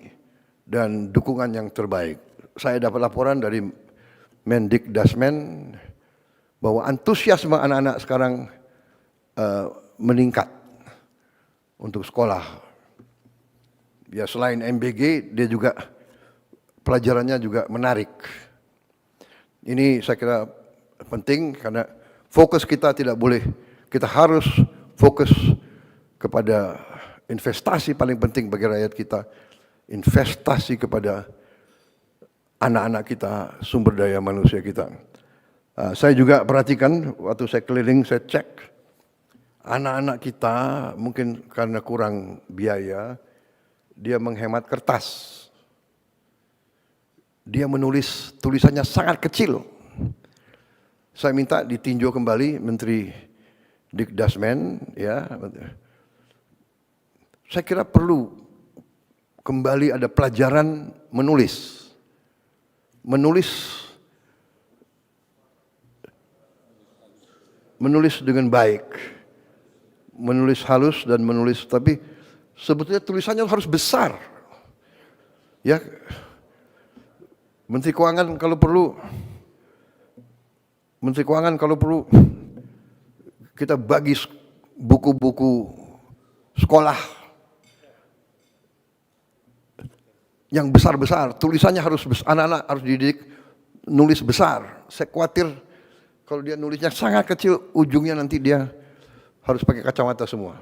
dan dukungan yang terbaik. Saya dapat laporan dari Mendikdasmen bahwa antusiasme anak-anak sekarang meningkat untuk sekolah. Ya selain MBG, dia juga pelajarannya juga menarik. Ini saya kira penting karena fokus kita tidak boleh, kita harus fokus kepada investasi paling penting bagi rakyat kita, investasi kepada anak-anak kita, sumber daya manusia kita. Saya juga perhatikan waktu saya keliling, saya cek anak-anak kita mungkin karena kurang biaya, dia menghemat kertas. dia menulis tulisannya sangat kecil. Saya minta ditinjau kembali Menteri Dikdasmen, ya. Saya kira perlu kembali ada pelajaran menulis. Menulis dengan baik. Menulis halus dan menulis, tapi sebetulnya tulisannya harus besar. Ya. Menteri Keuangan kalau perlu kita bagi buku-buku sekolah yang besar-besar, tulisannya harus anak-anak harus dididik nulis besar. Saya khawatir kalau dia nulisnya sangat kecil, ujungnya nanti dia harus pakai kacamata semua.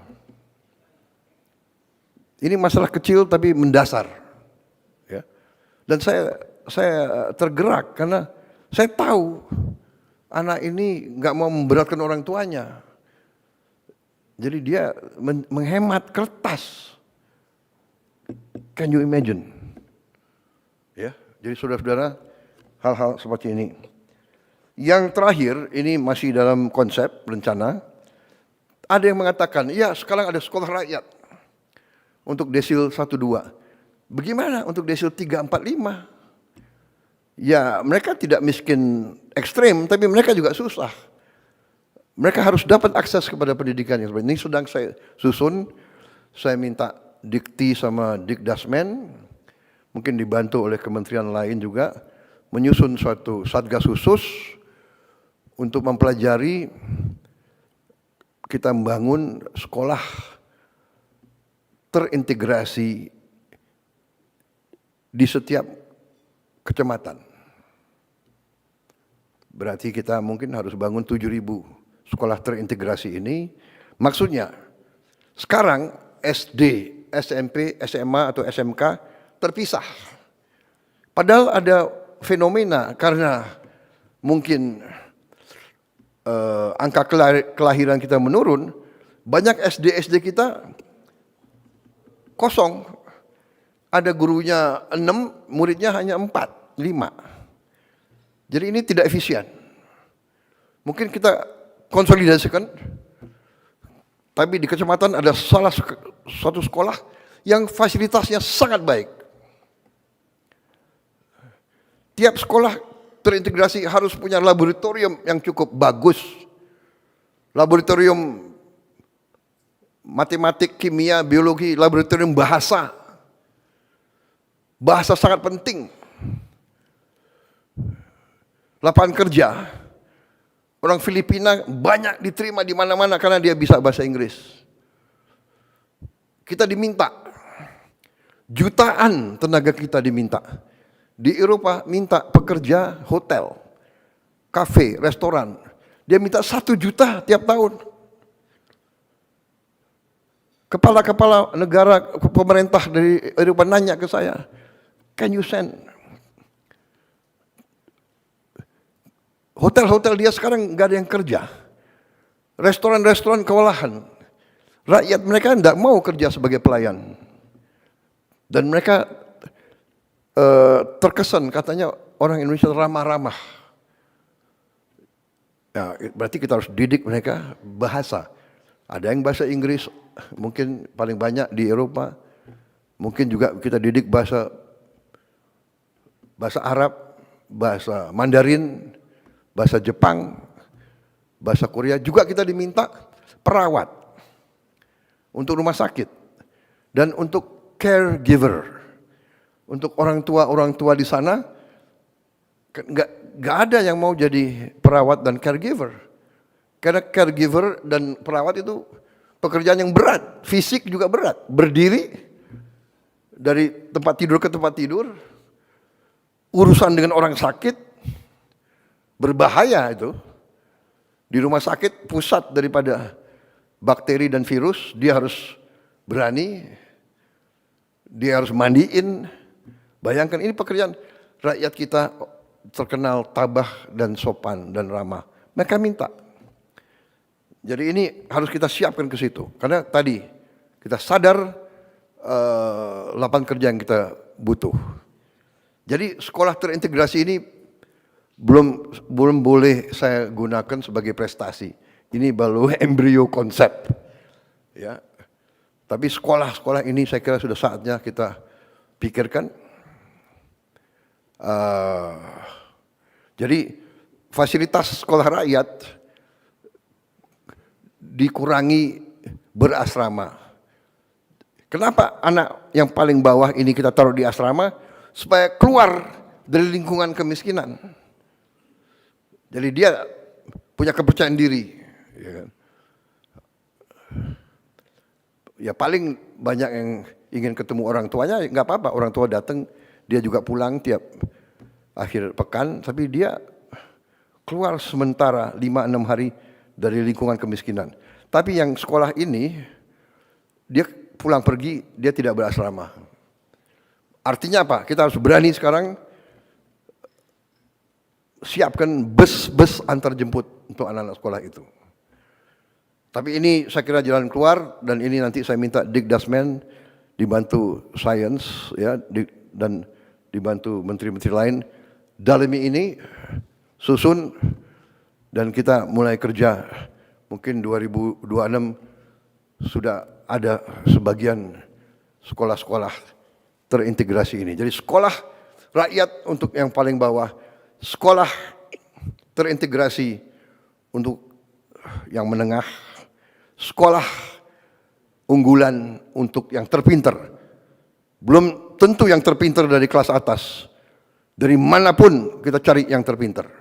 Ini masalah kecil tapi mendasar, ya. Dan saya tergerak karena saya tahu anak ini nggak mau memberatkan orang tuanya. Jadi dia menghemat kertas. Can you imagine? Ya, jadi saudara-saudara, hal-hal seperti ini. Yang terakhir, ini masih dalam konsep rencana. Ada yang mengatakan, ya sekarang ada sekolah rakyat untuk desil 1-2. Bagaimana untuk desil 3-4-5? Ya mereka tidak miskin ekstrem, tapi mereka juga susah. Mereka harus dapat akses kepada pendidikan yang seperti ini. Sedang saya susun, saya minta Dikti sama Dikdasmen, mungkin dibantu oleh kementerian lain juga, menyusun suatu satgas khusus untuk mempelajari kita membangun sekolah terintegrasi di setiap kecamatan. Berarti kita mungkin harus bangun 7.000 sekolah terintegrasi ini. Maksudnya, sekarang SD, SMP, SMA atau SMK terpisah. Padahal ada fenomena karena mungkin angka kelahiran kita menurun, banyak SD kita kosong. Ada gurunya 6, muridnya hanya 4, 5. Jadi ini tidak efisien. Mungkin kita konsolidasikan, tapi di kecamatan ada satu sekolah yang fasilitasnya sangat baik. Tiap sekolah terintegrasi harus punya laboratorium yang cukup bagus. Laboratorium matematik, kimia, biologi, laboratorium bahasa. Bahasa sangat penting. Lapangan kerja. Orang Filipina banyak diterima di mana-mana karena dia bisa bahasa Inggris. Kita diminta. Jutaan tenaga kita diminta. Di Eropa minta pekerja hotel, kafe, restoran. Dia minta 1 juta tiap tahun. Kepala-kepala negara, pemerintah dari Eropa nanya ke saya, can you send? Hotel-hotel dia sekarang nggak ada yang kerja. Restoran-restoran kewalahan. Rakyat mereka tidak mau kerja sebagai pelayan. Dan mereka terkesan katanya orang Indonesia ramah-ramah. Ya, berarti kita harus didik mereka bahasa. Ada yang bahasa Inggris, mungkin paling banyak di Eropa. Mungkin juga kita didik bahasa Arab, bahasa Mandarin, bahasa Jepang, bahasa Korea. Juga kita diminta perawat untuk rumah sakit dan untuk caregiver. Untuk orang tua di sana nggak ada yang mau jadi perawat dan caregiver. Karena caregiver dan perawat itu pekerjaan yang berat, fisik juga berat. Berdiri dari tempat tidur ke tempat tidur, urusan dengan orang sakit, berbahaya itu. Di rumah sakit pusat daripada bakteri dan virus, dia harus berani, dia harus mandiin. Bayangkan ini pekerjaan, rakyat kita terkenal tabah dan sopan dan ramah. Mereka minta. Jadi ini harus kita siapkan ke situ. Karena tadi kita sadar lapangan kerja yang kita butuh. Jadi sekolah terintegrasi ini belum boleh saya gunakan sebagai prestasi. Ini baru embrio konsep. Ya. Tapi sekolah-sekolah ini saya kira sudah saatnya kita pikirkan. Jadi fasilitas sekolah rakyat dikurangi berasrama. Kenapa anak yang paling bawah ini kita taruh di asrama? Supaya keluar dari lingkungan kemiskinan. Jadi dia punya kepercayaan diri. Ya kan? Ya paling banyak yang ingin ketemu orang tuanya, nggak apa-apa. Orang tua datang, dia juga pulang tiap akhir pekan. Tapi dia keluar sementara 5-6 hari dari lingkungan kemiskinan. Tapi yang sekolah ini, dia pulang pergi, dia tidak berasrama. Artinya apa? Kita harus berani sekarang siapkan bus antar jemput untuk anak-anak sekolah itu. Tapi ini saya kira jalan keluar, dan ini nanti saya minta Dikdasmen dibantu Sains ya, dan dibantu menteri-menteri lain dalami ini, susun, dan kita mulai kerja. Mungkin 2026 sudah ada sebagian sekolah-sekolah terintegrasi ini. Jadi sekolah rakyat untuk yang paling bawah, sekolah terintegrasi untuk yang menengah, sekolah unggulan untuk yang terpinter. Belum tentu yang terpinter dari kelas atas. Dari manapun kita cari yang terpinter.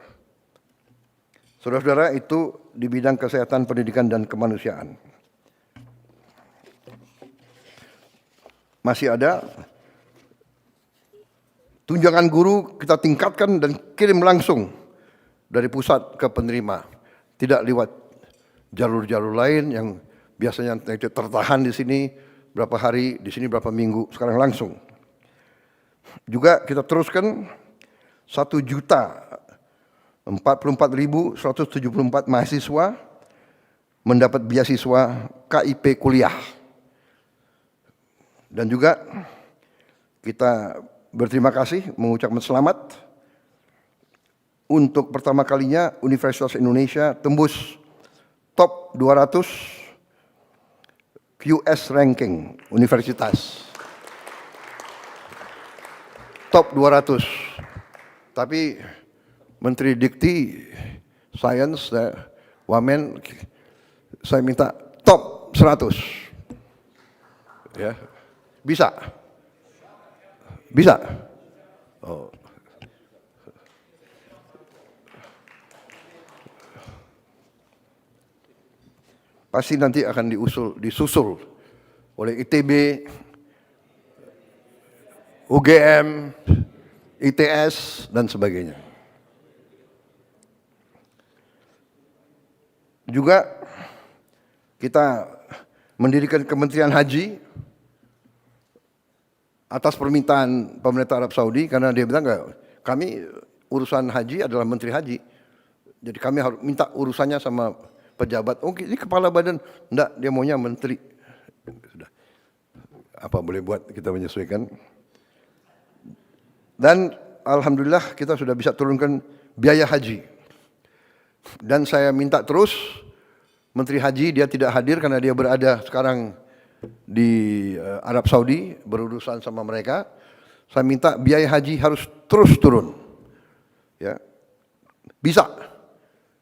Saudara-saudara, itu di bidang kesehatan, pendidikan, dan kemanusiaan. Masih ada tunjangan guru kita tingkatkan dan kirim langsung dari pusat ke penerima. Tidak lewat jalur-jalur lain yang biasanya tertahan di sini berapa hari, di sini berapa minggu, sekarang langsung. Juga kita teruskan 1.044.174 mahasiswa mendapat beasiswa KIP kuliah. Dan juga kita berterima kasih, mengucapkan selamat untuk pertama kalinya Universitas Indonesia tembus top 200 QS ranking universitas. Top 200. Tapi Menteri Dikti, Sains, Wamen, saya minta top 100. Ya. Bisa? Bisa? Oh. Pasti nanti akan disusul oleh ITB, UGM, ITS, dan sebagainya. Juga kita mendirikan Kementerian Haji atas permintaan pemerintah Arab Saudi, karena dia bilang enggak, kami urusan haji adalah Menteri Haji. Jadi kami harus minta urusannya sama pejabat. Oh, ini kepala badan. Enggak, dia maunya menteri. Sudah. Apa boleh buat, kita menyesuaikan. Dan alhamdulillah kita sudah bisa turunkan biaya haji. Dan saya minta terus Menteri Haji, dia tidak hadir karena dia berada sekarang di Arab Saudi berurusan sama mereka. Saya minta biaya haji harus terus turun. Ya. Bisa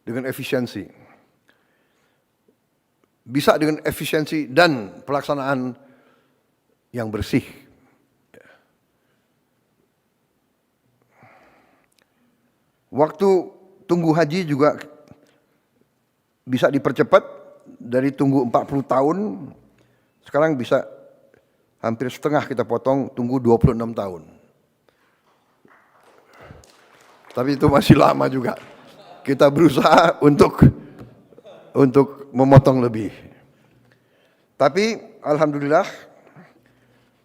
dengan efisiensi. Bisa dengan efisiensi dan pelaksanaan yang bersih. Waktu tunggu haji juga bisa dipercepat dari tunggu 40 tahun. Sekarang bisa hampir setengah kita potong, tunggu 26 tahun. Tapi itu masih lama juga. Kita berusaha untuk memotong lebih. Tapi alhamdulillah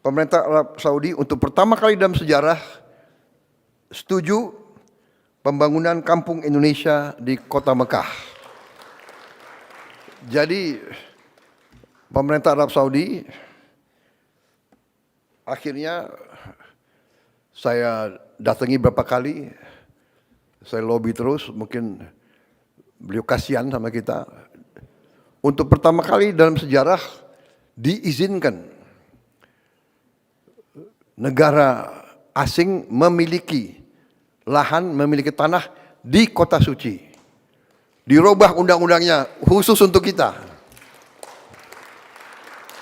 pemerintah Arab Saudi untuk pertama kali dalam sejarah setuju pembangunan kampung Indonesia di kota Mekah. Jadi pemerintah Arab Saudi akhirnya saya datangi berapa kali, saya lobby terus, mungkin beliau kasihan sama kita. Untuk pertama kali dalam sejarah diizinkan negara asing memiliki lahan, memiliki tanah di kota suci. Dirubah undang-undangnya khusus untuk kita.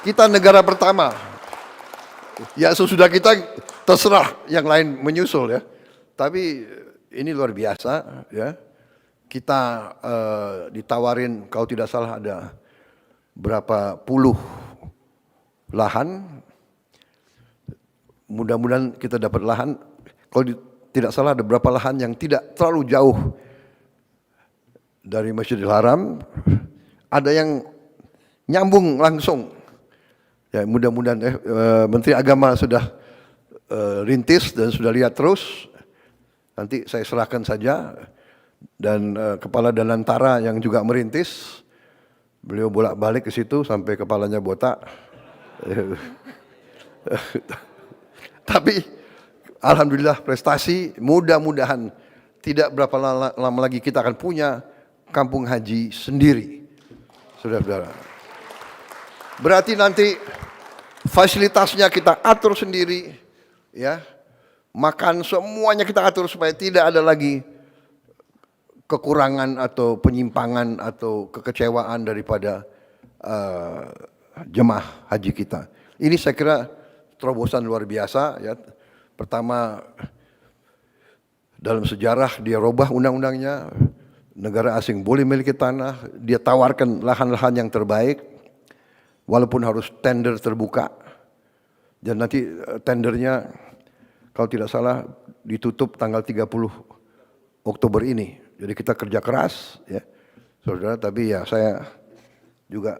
Kita negara pertama. Ya sesudah kita terserah yang lain menyusul ya. Tapi ini luar biasa ya. Kita ditawarin kalau tidak salah ada berapa puluh lahan. Mudah-mudahan kita dapat lahan. Kalau tidak salah ada berapa lahan yang tidak terlalu jauh dari Masjidil Haram. Ada yang nyambung langsung. Ya mudah-mudahan Menteri Agama sudah rintis dan sudah lihat terus. Nanti saya serahkan saja. Dan Kepala Danantara yang juga merintis. Beliau bolak-balik ke situ sampai kepalanya botak. Tapi alhamdulillah prestasi, mudah-mudahan tidak berapa lama lagi kita akan punya kampung haji sendiri. Saudara-saudara. Berarti nanti fasilitasnya kita atur sendiri, ya. Makan semuanya kita atur supaya tidak ada lagi kekurangan atau penyimpangan atau kekecewaan daripada jemaah haji kita. Ini saya kira terobosan luar biasa ya. Pertama dalam sejarah dia robah undang-undangnya, negara asing boleh memiliki tanah, dia tawarkan lahan-lahan yang terbaik walaupun harus tender terbuka. Dan nanti tendernya kalau tidak salah ditutup tanggal 30 Oktober ini. Jadi kita kerja keras ya. Saudara, tapi ya saya juga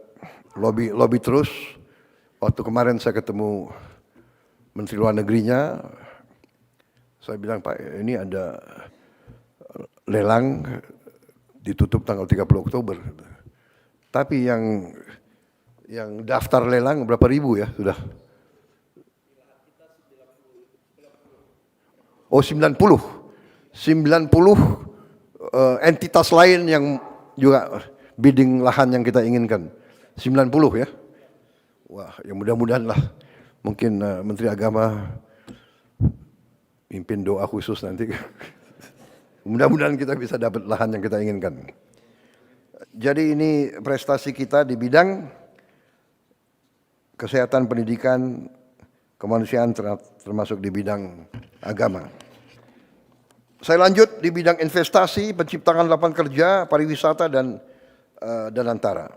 lobby terus. Waktu kemarin saya ketemu Menteri Luar Negerinya, saya bilang Pak ini ada lelang ditutup tanggal 30 Oktober. Tapi yang daftar lelang berapa ribu ya sudah? Oh 90 entitas lain yang juga bidding lahan yang kita inginkan. 90 ya. Wah, ya mudah-mudahan lah. Mungkin Menteri Agama pimpin doa khusus nanti. Mudah-mudahan kita bisa dapat lahan yang kita inginkan. Jadi ini prestasi kita di bidang kesehatan, pendidikan, kemanusiaan termasuk di bidang agama. Saya lanjut di bidang investasi, penciptaan lapangan kerja, pariwisata dan antara.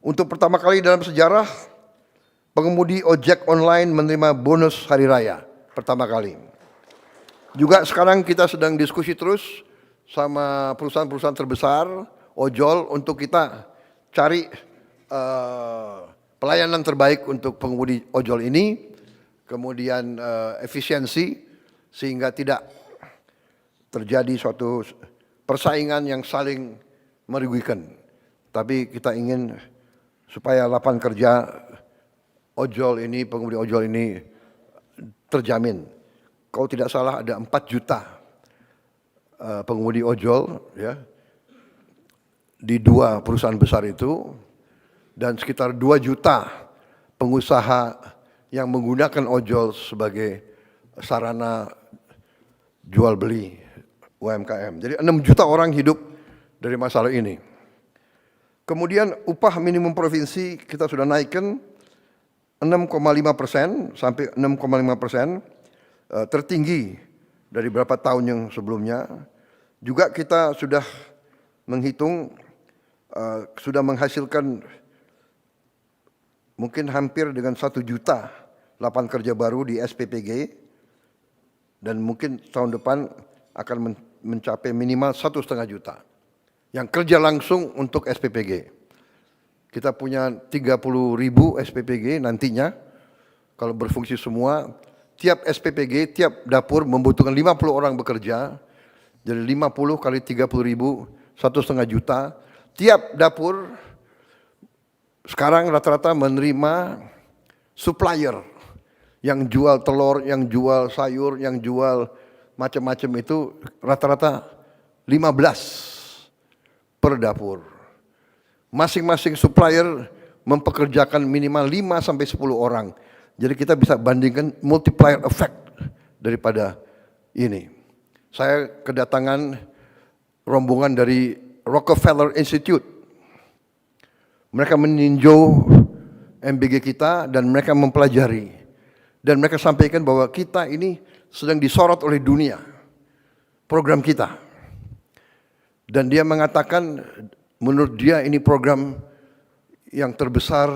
Untuk pertama kali dalam sejarah, pengemudi ojek online menerima bonus hari raya pertama kali. Juga sekarang kita sedang diskusi terus sama perusahaan-perusahaan terbesar ojol untuk kita cari pelayanan terbaik untuk pengemudi ojol ini, kemudian efisiensi sehingga tidak terjadi suatu persaingan yang saling merugikan. Tapi kita ingin supaya lapangan kerja ojol ini, pengemudi ojol ini terjamin. Kalau tidak salah ada 4 juta pengemudi ojol ya di 2 perusahaan besar itu dan sekitar 2 juta pengusaha yang menggunakan ojol sebagai sarana jual beli UMKM. Jadi 6 juta orang hidup dari masalah ini. Kemudian upah minimum provinsi kita sudah naikkan 6,5% sampai 6,5%, tertinggi dari beberapa tahun yang sebelumnya. Juga kita sudah menghitung, sudah menghasilkan mungkin hampir dengan 1 juta lapangan kerja baru di SPPG dan mungkin tahun depan akan mencapai minimal 1,5 juta yang kerja langsung untuk SPPG. Kita punya 30.000 SPPG nantinya kalau berfungsi semua. Tiap SPPG, tiap dapur membutuhkan 50 orang bekerja. Jadi 50 kali 30.000, 1,5 juta. Tiap dapur sekarang rata-rata menerima supplier yang jual telur, yang jual sayur, yang jual macam-macam itu rata-rata 15 per dapur. Masing-masing supplier mempekerjakan minimal 5 sampai 10 orang. Jadi kita bisa bandingkan multiplier effect daripada ini. Saya kedatangan rombongan dari Rockefeller Institute. Mereka meninjau MBG kita dan mereka mempelajari. Dan mereka sampaikan bahwa kita ini sedang disorot oleh dunia, program kita. Dan dia mengatakan menurut dia ini program yang terbesar,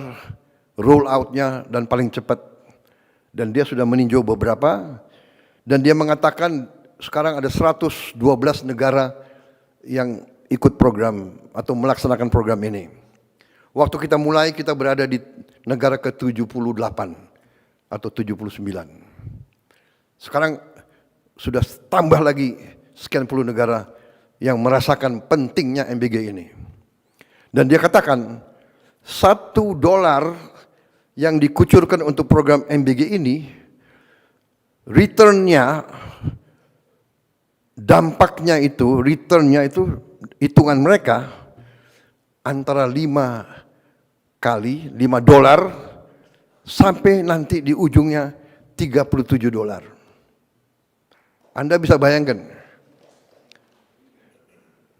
roll out-nya dan paling cepat. Dan dia sudah meninjau beberapa. Dan dia mengatakan sekarang ada 112 negara yang ikut program atau melaksanakan program ini. Waktu kita mulai, kita berada di negara ke-78 atau 79. Sekarang sudah tambah lagi sekian puluh negara yang merasakan pentingnya MBG ini. Dan dia katakan, $1 yang dikucurkan untuk program MBG ini, returnnya, dampaknya itu, returnnya itu, hitungan mereka, antara $5 sampai nanti di ujungnya $37. Anda bisa bayangkan,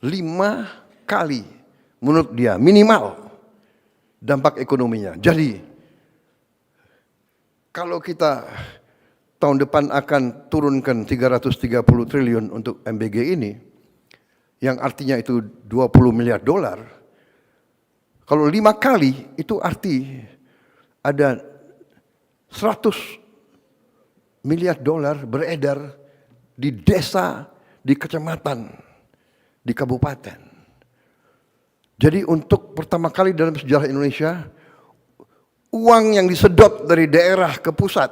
5 kali menurut dia minimal dampak ekonominya. Jadi kalau kita tahun depan akan turunkan 330 triliun untuk MBG ini, yang artinya itu $20 miliar, kalau 5 kali itu arti ada $100 miliar beredar di desa, di kecamatan, di kabupaten. Jadi untuk pertama kali dalam sejarah Indonesia, uang yang disedot dari daerah ke pusat,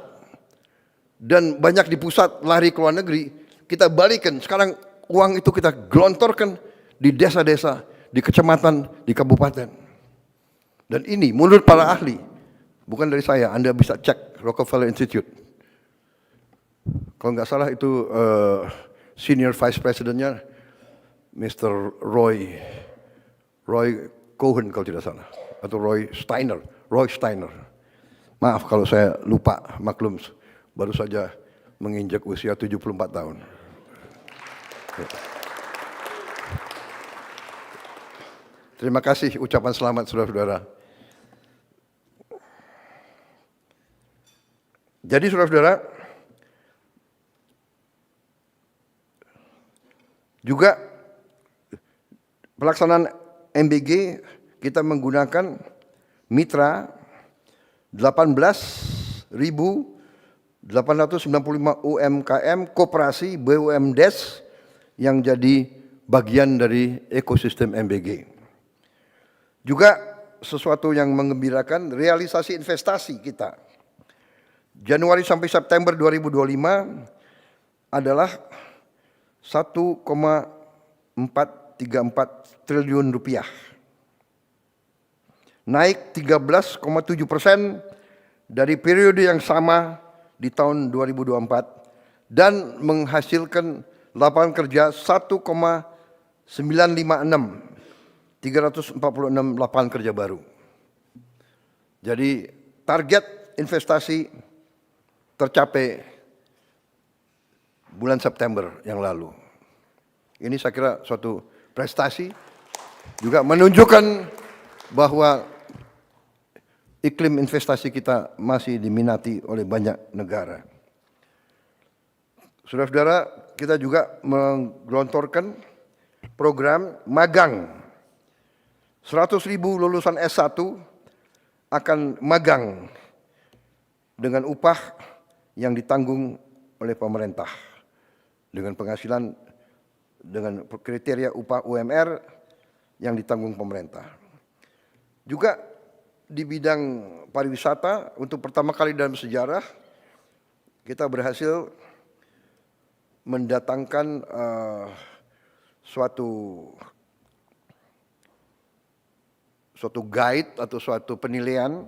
dan banyak di pusat lari ke luar negeri, kita balikan. Sekarang uang itu kita gelontorkan di desa-desa, di kecamatan, di kabupaten. Dan ini menurut para ahli, bukan dari saya, Anda bisa cek Rockefeller Institute. Kalau nggak salah itu senior vice presidentnya Mr. Roy Cohen kalau tidak salah, atau Roy Steiner. Maaf kalau saya lupa, maklum baru saja menginjak usia 74 tahun. Terima kasih ucapan selamat saudara-saudara. Jadi saudara-saudara, juga pelaksanaan MBG kita menggunakan mitra 18.895 UMKM, koperasi, BUMDes yang jadi bagian dari ekosistem MBG. Juga sesuatu yang menggembirakan, realisasi investasi kita. Januari sampai September 2025 adalah 1,434 triliun rupiah. Naik 13,7% dari periode yang sama di tahun 2024 dan menghasilkan lapangan kerja 346 lapangan kerja baru. Jadi target investasi tercapai bulan September yang lalu. Ini saya kira suatu prestasi, juga menunjukkan bahwa iklim investasi kita masih diminati oleh banyak negara. Saudara-saudara, kita juga menggelontorkan program magang. 100.000 lulusan S1 akan magang dengan upah yang ditanggung oleh pemerintah, dengan penghasilan, dengan kriteria upah UMR yang ditanggung pemerintah. Juga di bidang pariwisata, untuk pertama kali dalam sejarah, kita berhasil mendatangkan suatu guide atau suatu penilaian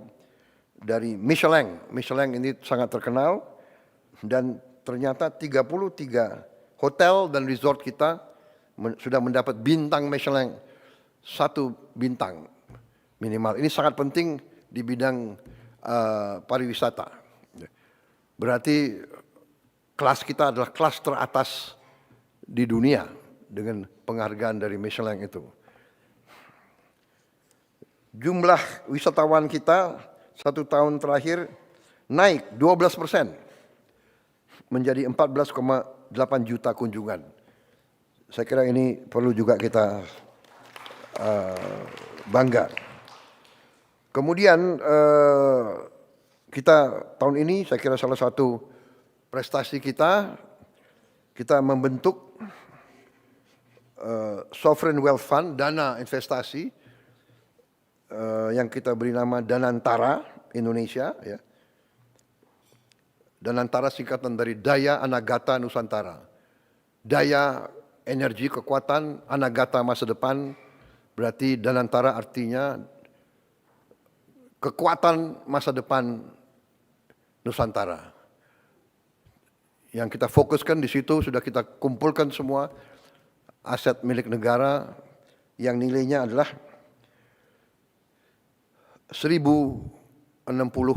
dari Michelin. Michelin ini sangat terkenal dan ternyata 33 hotel dan resort kita sudah mendapat bintang Michelin, 1 bintang minimal. Ini sangat penting di bidang pariwisata. Berarti kelas kita adalah kelas teratas di dunia dengan penghargaan dari Michelin itu. Jumlah wisatawan kita 1 tahun terakhir naik 12% menjadi 14,8 juta kunjungan. Saya kira ini perlu juga kita bangga. Kemudian kita tahun ini saya kira salah satu prestasi kita membentuk Sovereign Wealth Fund, dana investasi yang kita beri nama Danantara Indonesia. Ya. Danantara singkatan dari Daya Anagata Nusantara. Daya, energi, kekuatan, Anagata masa depan, berarti Danantara artinya kekuatan masa depan Nusantara. Yang kita fokuskan di situ sudah kita kumpulkan semua aset milik negara yang nilainya adalah 1.060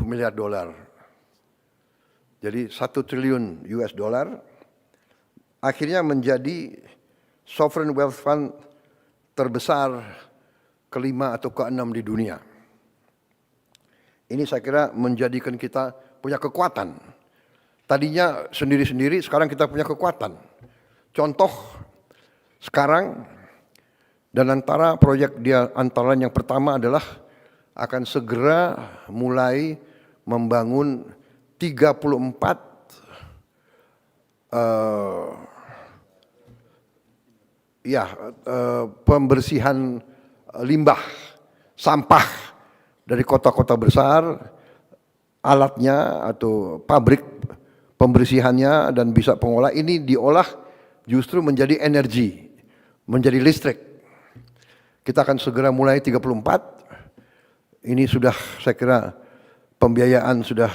miliar dolar. Jadi 1 triliun US dollar akhirnya menjadi Sovereign Wealth Fund terbesar kelima atau keenam di dunia. Ini saya kira menjadikan kita punya kekuatan. Tadinya sendiri-sendiri, sekarang kita punya kekuatan. Contoh, sekarang dan antara proyek dia antara yang pertama adalah akan segera mulai membangun 34 pembersihan limbah sampah dari kota-kota besar, alatnya atau pabrik pembersihannya dan bisa pengolah ini diolah justru menjadi energi, menjadi listrik. Kita akan segera mulai 34. Ini sudah saya kira pembiayaan sudah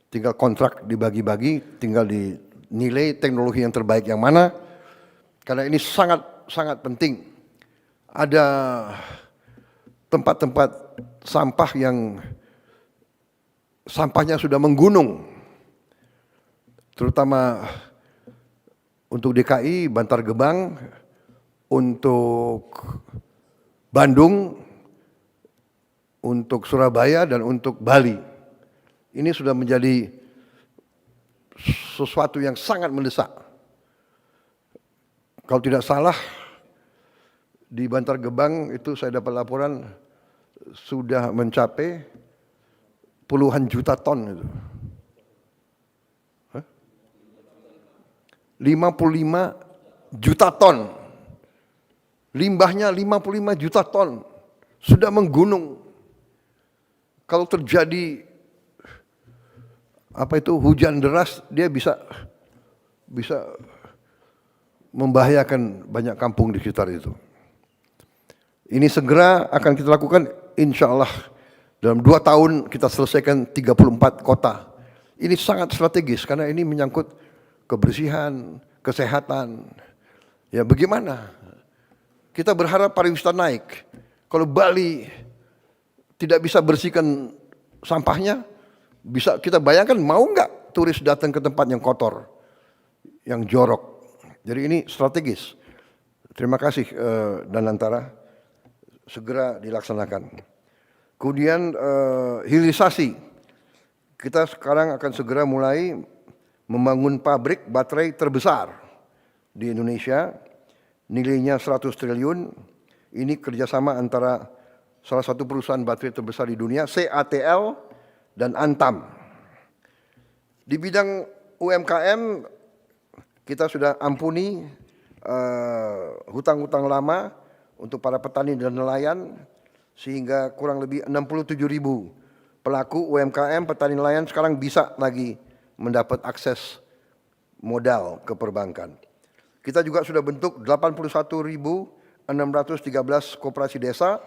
tinggal kontrak dibagi-bagi, tinggal dinilai teknologi yang terbaik yang mana. Karena ini sangat penting. Ada tempat-tempat sampah yang sampahnya sudah menggunung. Terutama untuk DKI, Bantar Gebang, untuk Bandung, untuk Surabaya dan untuk Bali. Ini sudah menjadi sesuatu yang sangat mendesak. Kalau tidak salah di Bantar Gebang itu saya dapat laporan sudah mencapai puluhan juta ton itu. 55 juta ton. Limbahnya 55 juta ton. Sudah menggunung. Kalau terjadi hujan deras, dia bisa membahayakan banyak kampung di sekitar itu. Ini segera akan kita lakukan, insya Allah dalam 2 tahun kita selesaikan 34 kota. Ini sangat strategis karena ini menyangkut kebersihan, kesehatan. Ya bagaimana? Kita berharap pariwisata naik. Kalau Bali tidak bisa bersihkan sampahnya, bisa kita bayangkan mau nggak turis datang ke tempat yang kotor, yang jorok. Jadi ini strategis. Terima kasih Danantara, segera dilaksanakan. Kemudian hilirisasi, kita sekarang akan segera mulai membangun pabrik baterai terbesar di Indonesia, nilainya 100 triliun. Ini kerjasama antara salah satu perusahaan baterai terbesar di dunia, CATL dan Antam. Di bidang UMKM, kita sudah ampuni hutang-hutang lama untuk para petani dan nelayan, sehingga kurang lebih 67.000 pelaku UMKM, petani nelayan sekarang bisa lagi mendapat akses modal ke perbankan. Kita juga sudah bentuk 81.613 koperasi desa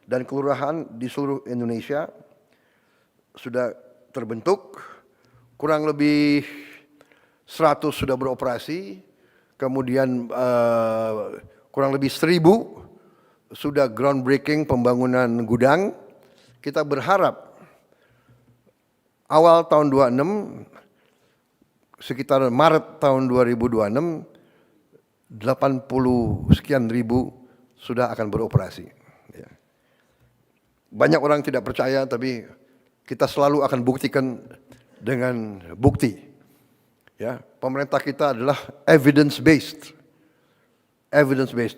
dan kelurahan di seluruh Indonesia. sudah terbentuk, kurang lebih 100 sudah beroperasi, kemudian kurang lebih 1.000 sudah groundbreaking pembangunan gudang. Kita berharap awal tahun 26, sekitar Maret tahun 2026, 80 sekian ribu sudah akan beroperasi. Ya. Banyak orang tidak percaya, tapi kita selalu akan buktikan dengan bukti. Ya, pemerintah kita adalah evidence based.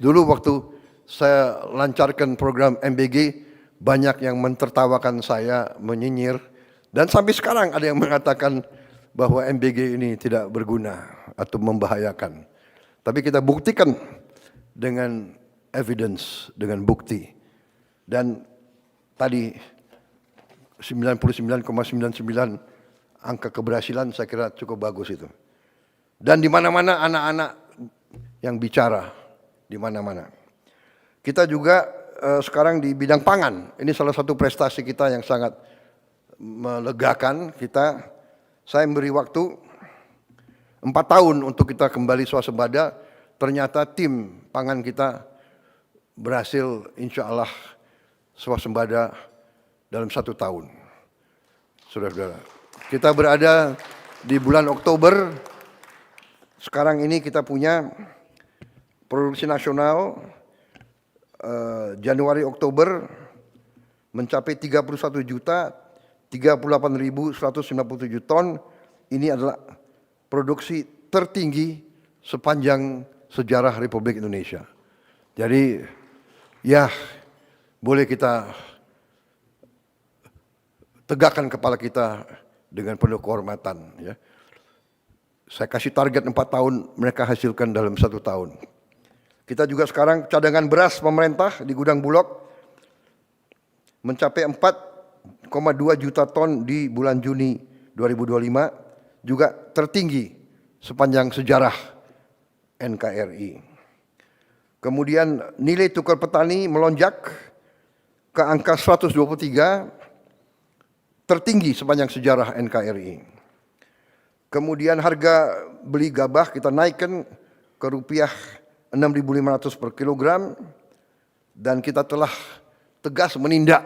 Dulu waktu saya lancarkan program MBG, banyak yang mentertawakan saya, menyinyir, dan sampai sekarang ada yang mengatakan bahwa MBG ini tidak berguna atau membahayakan. Tapi kita buktikan dengan evidence, dengan bukti. Dan tadi 99,99 angka keberhasilan saya kira cukup bagus itu. Dan di mana-mana anak-anak yang bicara, di mana-mana. Kita juga sekarang di bidang pangan, ini salah satu prestasi kita yang sangat melegakan kita. Saya memberi waktu 4 tahun untuk kita kembali swasembada. Ternyata tim pangan kita berhasil insya Allah swasembada dalam 1 tahun. Saudara-saudara, kita berada di bulan Oktober. Sekarang ini kita punya produksi nasional Januari-Oktober mencapai 31.038.157 ton. Ini adalah produksi tertinggi sepanjang sejarah Republik Indonesia. Jadi ya boleh kita tegakkan kepala kita dengan penuh kehormatan. Ya. Saya kasih target 4 tahun, mereka hasilkan dalam 1 tahun. Kita juga sekarang cadangan beras pemerintah di gudang Bulog mencapai 4,2 juta ton di bulan Juni 2025, juga tertinggi sepanjang sejarah NKRI. Kemudian nilai tukar petani melonjak ke angka 123, tertinggi sepanjang sejarah NKRI. Kemudian harga beli gabah kita naikkan ke rupiah 6.500 per kilogram, dan kita telah tegas menindak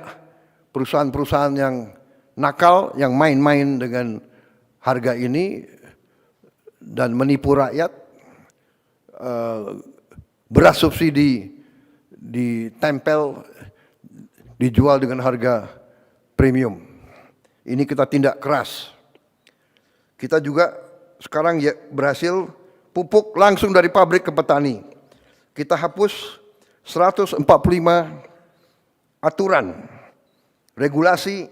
perusahaan-perusahaan yang nakal, yang main-main dengan harga ini dan menipu rakyat. Beras subsidi ditempel, dijual dengan harga premium. Ini kita tindak keras. Kita juga sekarang ya berhasil pupuk langsung dari pabrik ke petani. Kita hapus 145 aturan, regulasi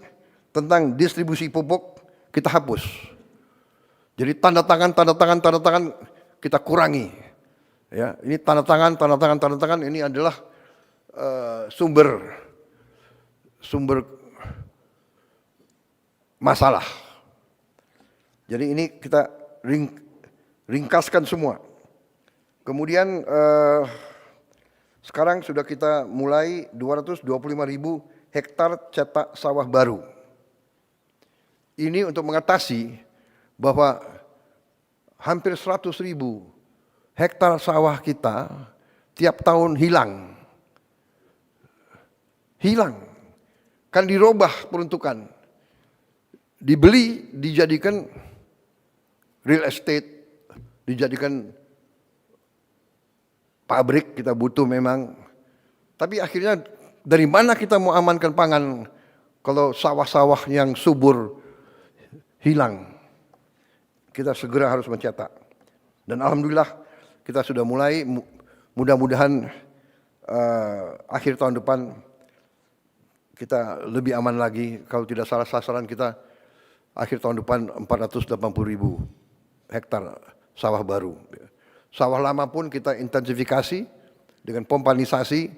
tentang distribusi pupuk kita hapus. Jadi tanda tangan kita kurangi. Ya, ini tanda tangan ini adalah sumber masalah. Jadi ini kita ringkaskan semua. Kemudian sekarang sudah kita mulai 225.000 hektar cetak sawah baru. Ini untuk mengatasi bahwa hampir 100.000 hektar sawah kita tiap tahun hilang. Kan dirubah peruntukan. Dibeli, dijadikan real estate, dijadikan pabrik, kita butuh memang. Tapi akhirnya dari mana kita mau amankan pangan kalau sawah-sawah yang subur hilang? Kita segera harus mencetak. Dan alhamdulillah kita sudah mulai, mudah-mudahan akhir tahun depan kita lebih aman lagi. Kalau tidak salah sasaran kita akhir tahun depan 480.000 hektar sawah baru. Sawah lama pun kita intensifikasi dengan pompanisasi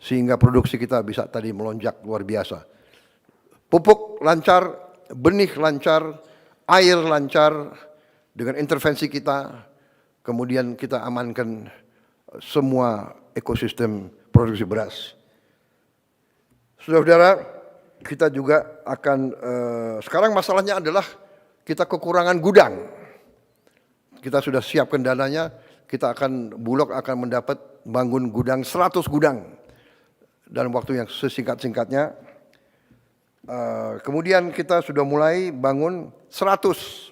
sehingga produksi kita bisa tadi melonjak luar biasa. Pupuk lancar, benih lancar, air lancar dengan intervensi kita. Kemudian kita amankan semua ekosistem produksi beras. Saudara-saudara, kita juga akan, sekarang masalahnya adalah kita kekurangan gudang. Kita sudah siapkan dananya, Bulog akan mendapat bangun gudang 100 gudang dalam waktu yang sesingkat-singkatnya. Kemudian kita sudah mulai bangun 100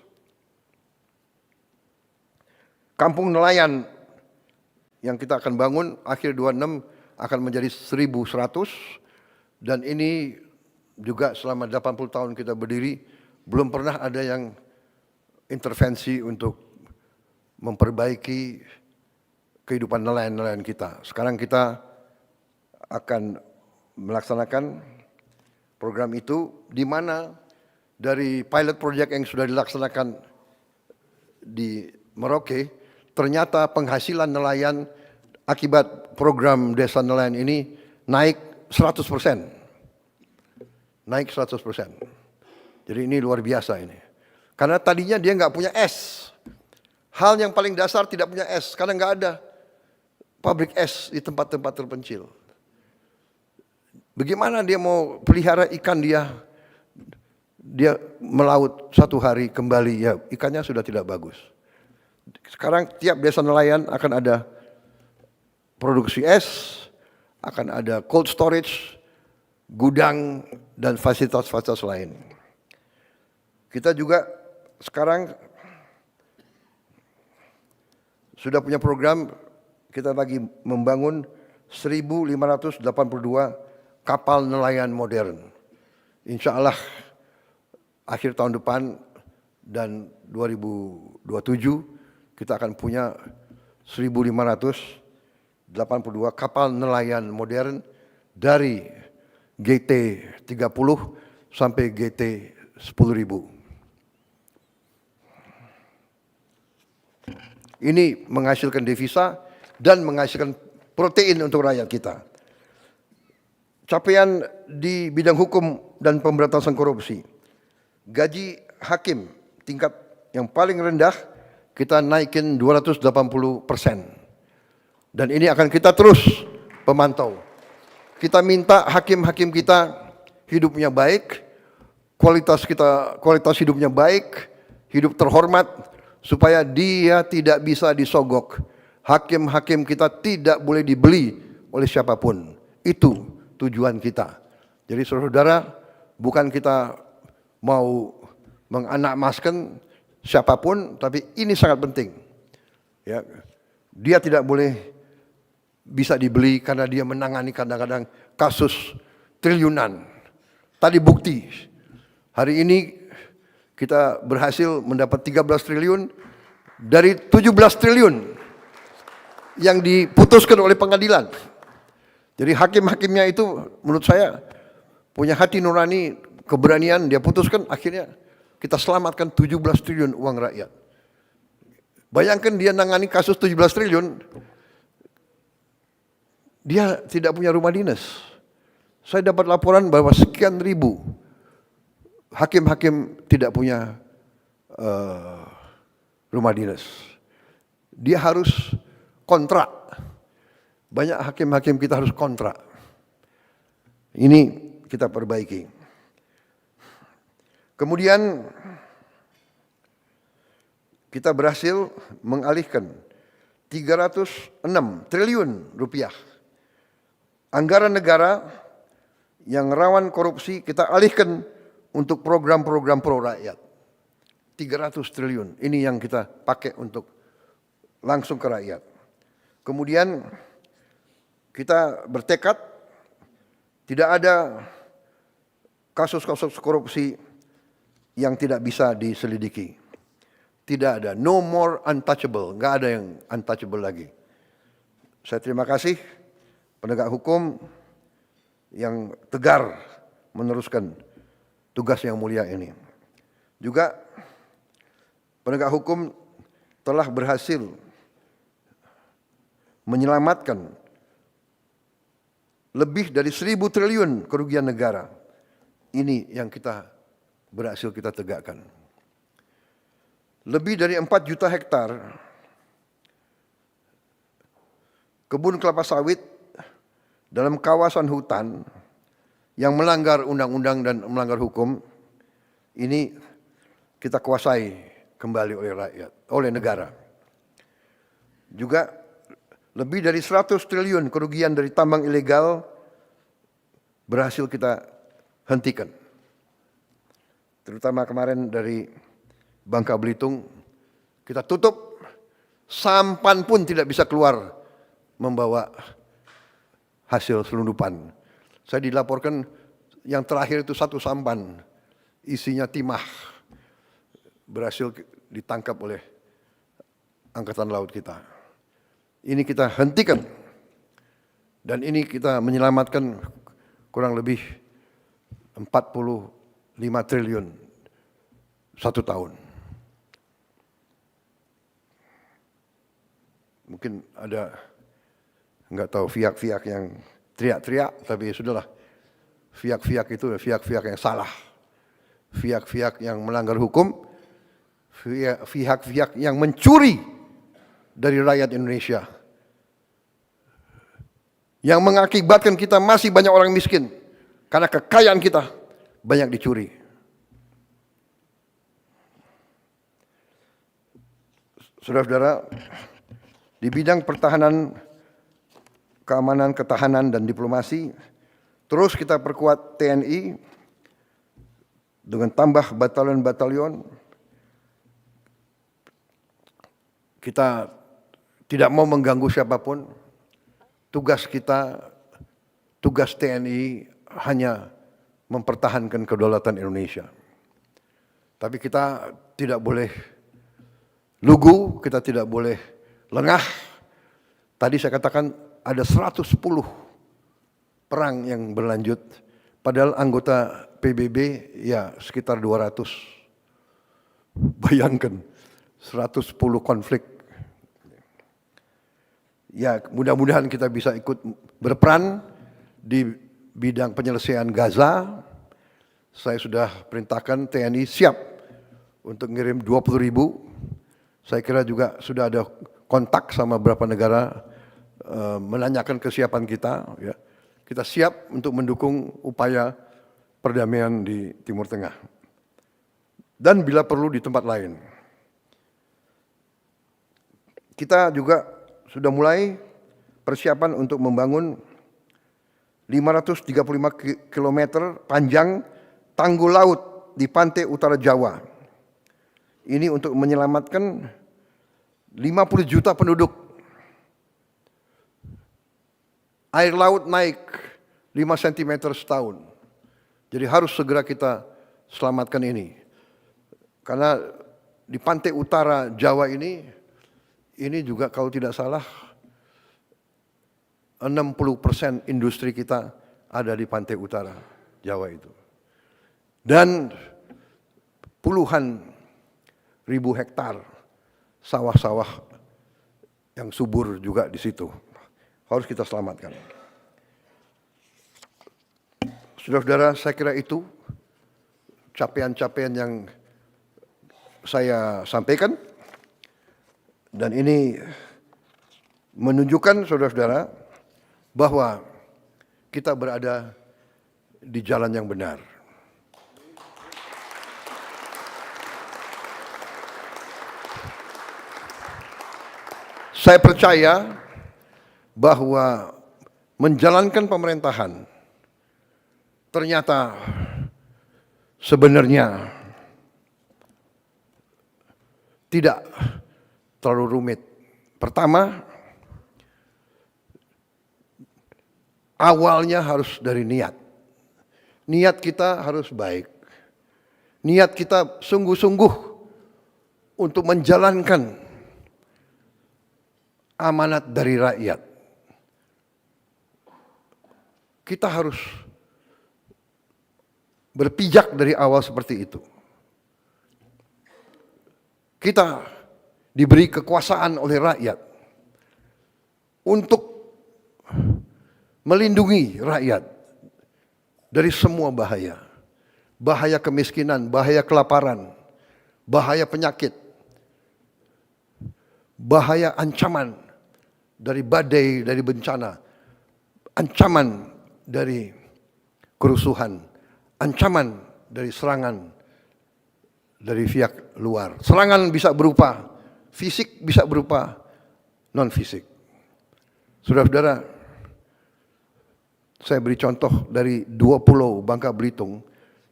kampung nelayan yang kita akan bangun akhir 26 akan menjadi 1.100, dan ini juga selama 80 tahun kita berdiri belum pernah ada yang intervensi untuk memperbaiki kehidupan nelayan-nelayan kita. Sekarang kita akan melaksanakan program itu, di mana dari pilot project yang sudah dilaksanakan di Merauke, ternyata penghasilan nelayan akibat program desa nelayan ini naik 100%. Naik 100%. Jadi ini luar biasa ini. Karena tadinya dia nggak punya es. Hal yang paling dasar tidak punya es, karena nggak ada pabrik es di tempat-tempat terpencil. Bagaimana dia mau pelihara ikan dia melaut satu hari kembali, ya ikannya sudah tidak bagus. Sekarang tiap desa nelayan akan ada produksi es, akan ada cold storage, gudang, dan fasilitas-fasilitas lain. Kita juga sekarang sudah punya program, kita lagi membangun 1.582 kapal nelayan modern. Insya Allah akhir tahun depan dan 2027 kita akan punya 1.582 kapal nelayan modern dari GT 30 sampai GT 10.000. Ini menghasilkan devisa dan menghasilkan protein untuk rakyat kita. Capaian di bidang hukum dan pemberantasan korupsi. Gaji hakim tingkat yang paling rendah kita naikin 280%. Dan ini akan kita terus pemantau. Kita minta hakim-hakim kita hidupnya baik, kualitas hidupnya baik, hidup terhormat, supaya dia tidak bisa disogok. Hakim-hakim kita tidak boleh dibeli oleh siapapun. Itu tujuan kita. Jadi saudara, bukan kita mau menganakmaskan siapapun, tapi ini sangat penting. Ya, dia tidak boleh bisa dibeli karena dia menangani kadang-kadang kasus triliunan. Tadi bukti, hari ini kita berhasil mendapat 13 triliun dari 17 triliun yang diputuskan oleh pengadilan. Jadi hakim-hakimnya itu menurut saya punya hati nurani, keberanian, dia putuskan, akhirnya kita selamatkan 17 triliun uang rakyat. Bayangkan dia nangani kasus 17 triliun, dia tidak punya rumah dinas. Saya dapat laporan bahwa sekian ribu hakim-hakim tidak punya rumah dinas. Dia harus kontrak. Banyak hakim-hakim kita harus kontrak. Ini kita perbaiki. Kemudian kita berhasil mengalihkan 306 triliun rupiah anggaran negara yang rawan korupsi, kita alihkan untuk program-program pro rakyat. 300 triliun, ini yang kita pakai untuk langsung ke rakyat. Kemudian kita bertekad tidak ada kasus-kasus korupsi yang tidak bisa diselidiki. Tidak ada, no more untouchable, nggak ada yang untouchable lagi. Saya terima kasih penegak hukum yang tegar meneruskan tugas yang mulia ini. Juga penegak hukum telah berhasil menyelamatkan lebih dari 1.000 triliun kerugian negara. Ini yang kita berhasil kita tegakkan. Lebih dari 4 juta hektar kebun kelapa sawit dalam kawasan hutan yang melanggar undang-undang dan melanggar hukum, ini kita kuasai kembali oleh rakyat, oleh negara. Juga lebih dari 100 triliun kerugian dari tambang ilegal berhasil kita hentikan. Terutama kemarin dari Bangka Belitung, kita tutup, sampan pun tidak bisa keluar membawa hasil selundupan. Saya dilaporkan yang terakhir itu satu sampan, isinya timah, berhasil ditangkap oleh Angkatan Laut kita. Ini kita hentikan, dan ini kita menyelamatkan kurang lebih 45 triliun satu tahun. Mungkin ada, nggak tahu, pihak-pihak yang teriak-teriak, tapi sudahlah. Pihak-pihak itu pihak-pihak yang salah. Pihak-pihak yang melanggar hukum, pihak-pihak yang mencuri dari rakyat Indonesia. Yang mengakibatkan kita masih banyak orang miskin, karena kekayaan kita banyak dicuri. Saudara-saudara, di bidang pertahanan, keamanan, ketahanan, dan diplomasi, terus kita perkuat TNI dengan tambah batalion-batalion. Kita tidak mau mengganggu siapapun. Tugas kita, tugas TNI hanya mempertahankan kedaulatan Indonesia. Tapi kita tidak boleh lugu, kita tidak boleh lengah. Tadi saya katakan ada 110 perang yang berlanjut, padahal anggota PBB ya sekitar 200. Bayangkan 110 konflik. Ya, mudah-mudahan kita bisa ikut berperan di bidang penyelesaian Gaza. Saya sudah perintahkan TNI siap untuk ngirim 20.000. Saya kira juga sudah ada kontak sama beberapa negara menanyakan kesiapan kita. Ya. Kita siap untuk mendukung upaya perdamaian di Timur Tengah. Dan bila perlu di tempat lain. Kita juga sudah mulai persiapan untuk membangun 535 km panjang tanggul laut di pantai utara Jawa. Ini untuk menyelamatkan 50 juta penduduk. Air laut naik 5 cm setahun. Jadi harus segera kita selamatkan ini. Karena di pantai utara Jawa ini juga kalau tidak salah 60% industri kita ada di pantai utara Jawa itu. Dan puluhan ribu hektar sawah-sawah yang subur juga di situ. Harus kita selamatkan. Saudara-saudara, saya kira itu capaian-capaian yang saya sampaikan. Dan ini menunjukkan, saudara-saudara, bahwa kita berada di jalan yang benar. Saya percaya bahwa menjalankan pemerintahan ternyata sebenarnya tidak terlalu rumit. Pertama, awalnya harus dari niat. Niat kita harus baik. Niat kita sungguh-sungguh untuk menjalankan amanat dari rakyat. Kita harus berpijak dari awal seperti itu. Kita diberi kekuasaan oleh rakyat untuk melindungi rakyat dari semua bahaya. Bahaya kemiskinan, bahaya kelaparan, bahaya penyakit, bahaya ancaman dari badai, dari bencana, ancaman dari kerusuhan, ancaman dari serangan dari pihak luar. Serangan bisa berupa fisik, bisa berupa non-fisik. Saudara-saudara, saya beri contoh dari 2 pulau Bangka Belitung,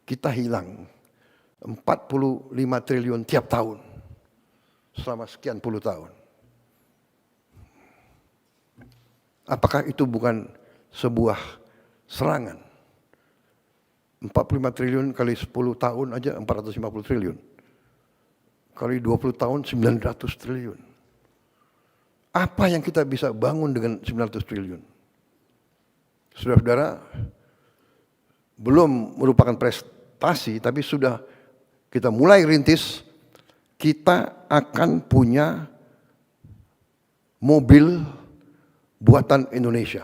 kita hilang 45 triliun tiap tahun selama sekian puluh tahun. Apakah itu bukan sebuah serangan? 45 triliun kali 10 tahun aja 450 triliun. Kali 20 tahun 900 triliun. Apa yang kita bisa bangun dengan 900 triliun? Saudara-saudara, belum merupakan prestasi, tapi sudah kita mulai rintis, kita akan punya mobil buatan Indonesia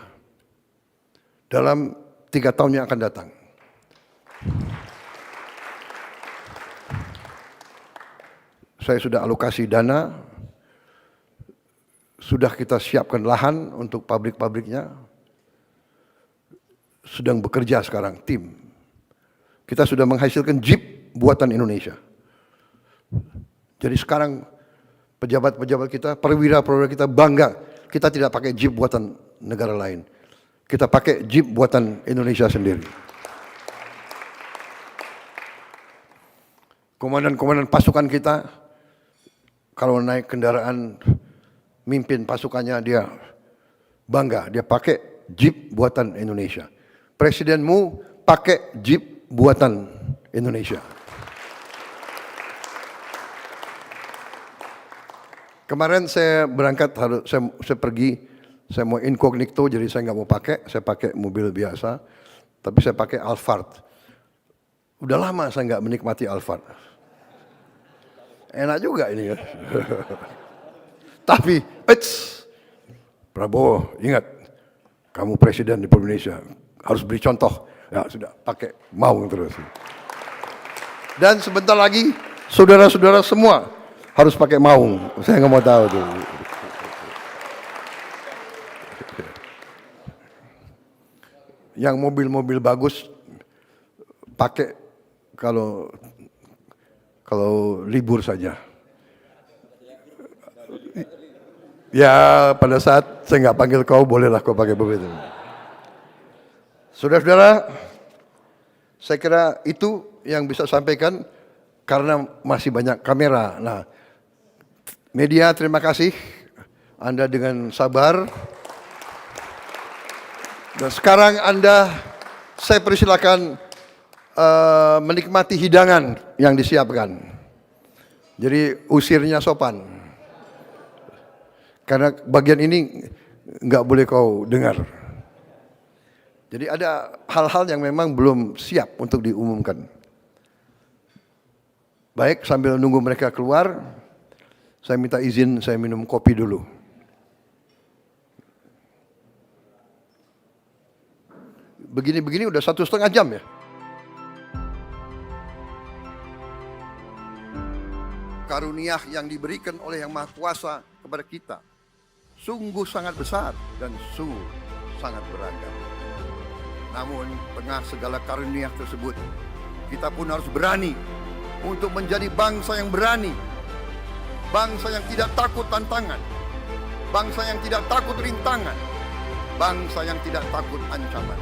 dalam 3 tahun yang akan datang. Saya sudah alokasi dana, sudah kita siapkan lahan untuk pabrik-pabriknya, sedang bekerja sekarang tim. Kita sudah menghasilkan Jeep buatan Indonesia. Jadi sekarang pejabat-pejabat kita, perwira-perwira kita bangga, kita tidak pakai Jeep buatan negara lain. Kita pakai Jeep buatan Indonesia sendiri. Komandan-komandan pasukan kita, kalau naik kendaraan, mimpin pasukannya dia bangga, dia pakai Jeep buatan Indonesia. Presidenmu pakai Jeep buatan Indonesia. Kemarin saya berangkat, saya pergi, saya mau incognito, jadi saya nggak mau pakai, saya pakai mobil biasa, tapi saya pakai Alphard. Udah lama saya nggak menikmati Alphard. Enak juga ini ya. Tapi, Prabowo, ingat, kamu presiden di Indonesia, harus beri contoh. Ya sudah, pakai Maung terus. Dan sebentar lagi, saudara-saudara semua harus pakai Maung. Saya nggak mau tahu tuh. Yang mobil-mobil bagus pakai kalau libur saja. Ya pada saat saya nggak panggil kau, bolehlah kau pakai mobil itu. Saudara-saudara, saya kira itu yang bisa sampaikan karena masih banyak kamera. Nah, media terima kasih Anda dengan sabar. Dan sekarang saya persilakan menikmati hidangan yang disiapkan. Jadi usirnya sopan. Karena bagian ini nggak boleh kau dengar. Jadi ada hal-hal yang memang belum siap untuk diumumkan. Baik, sambil nunggu mereka keluar, saya minta izin saya minum kopi dulu. Begini-begini udah 1,5 jam ya. Karunia yang diberikan oleh Yang Maha Kuasa kepada kita sungguh sangat besar dan sungguh sangat beragam. Namun tengah segala karunia tersebut, kita pun harus berani untuk menjadi bangsa yang berani, bangsa yang tidak takut tantangan, bangsa yang tidak takut rintangan, bangsa yang tidak takut ancaman.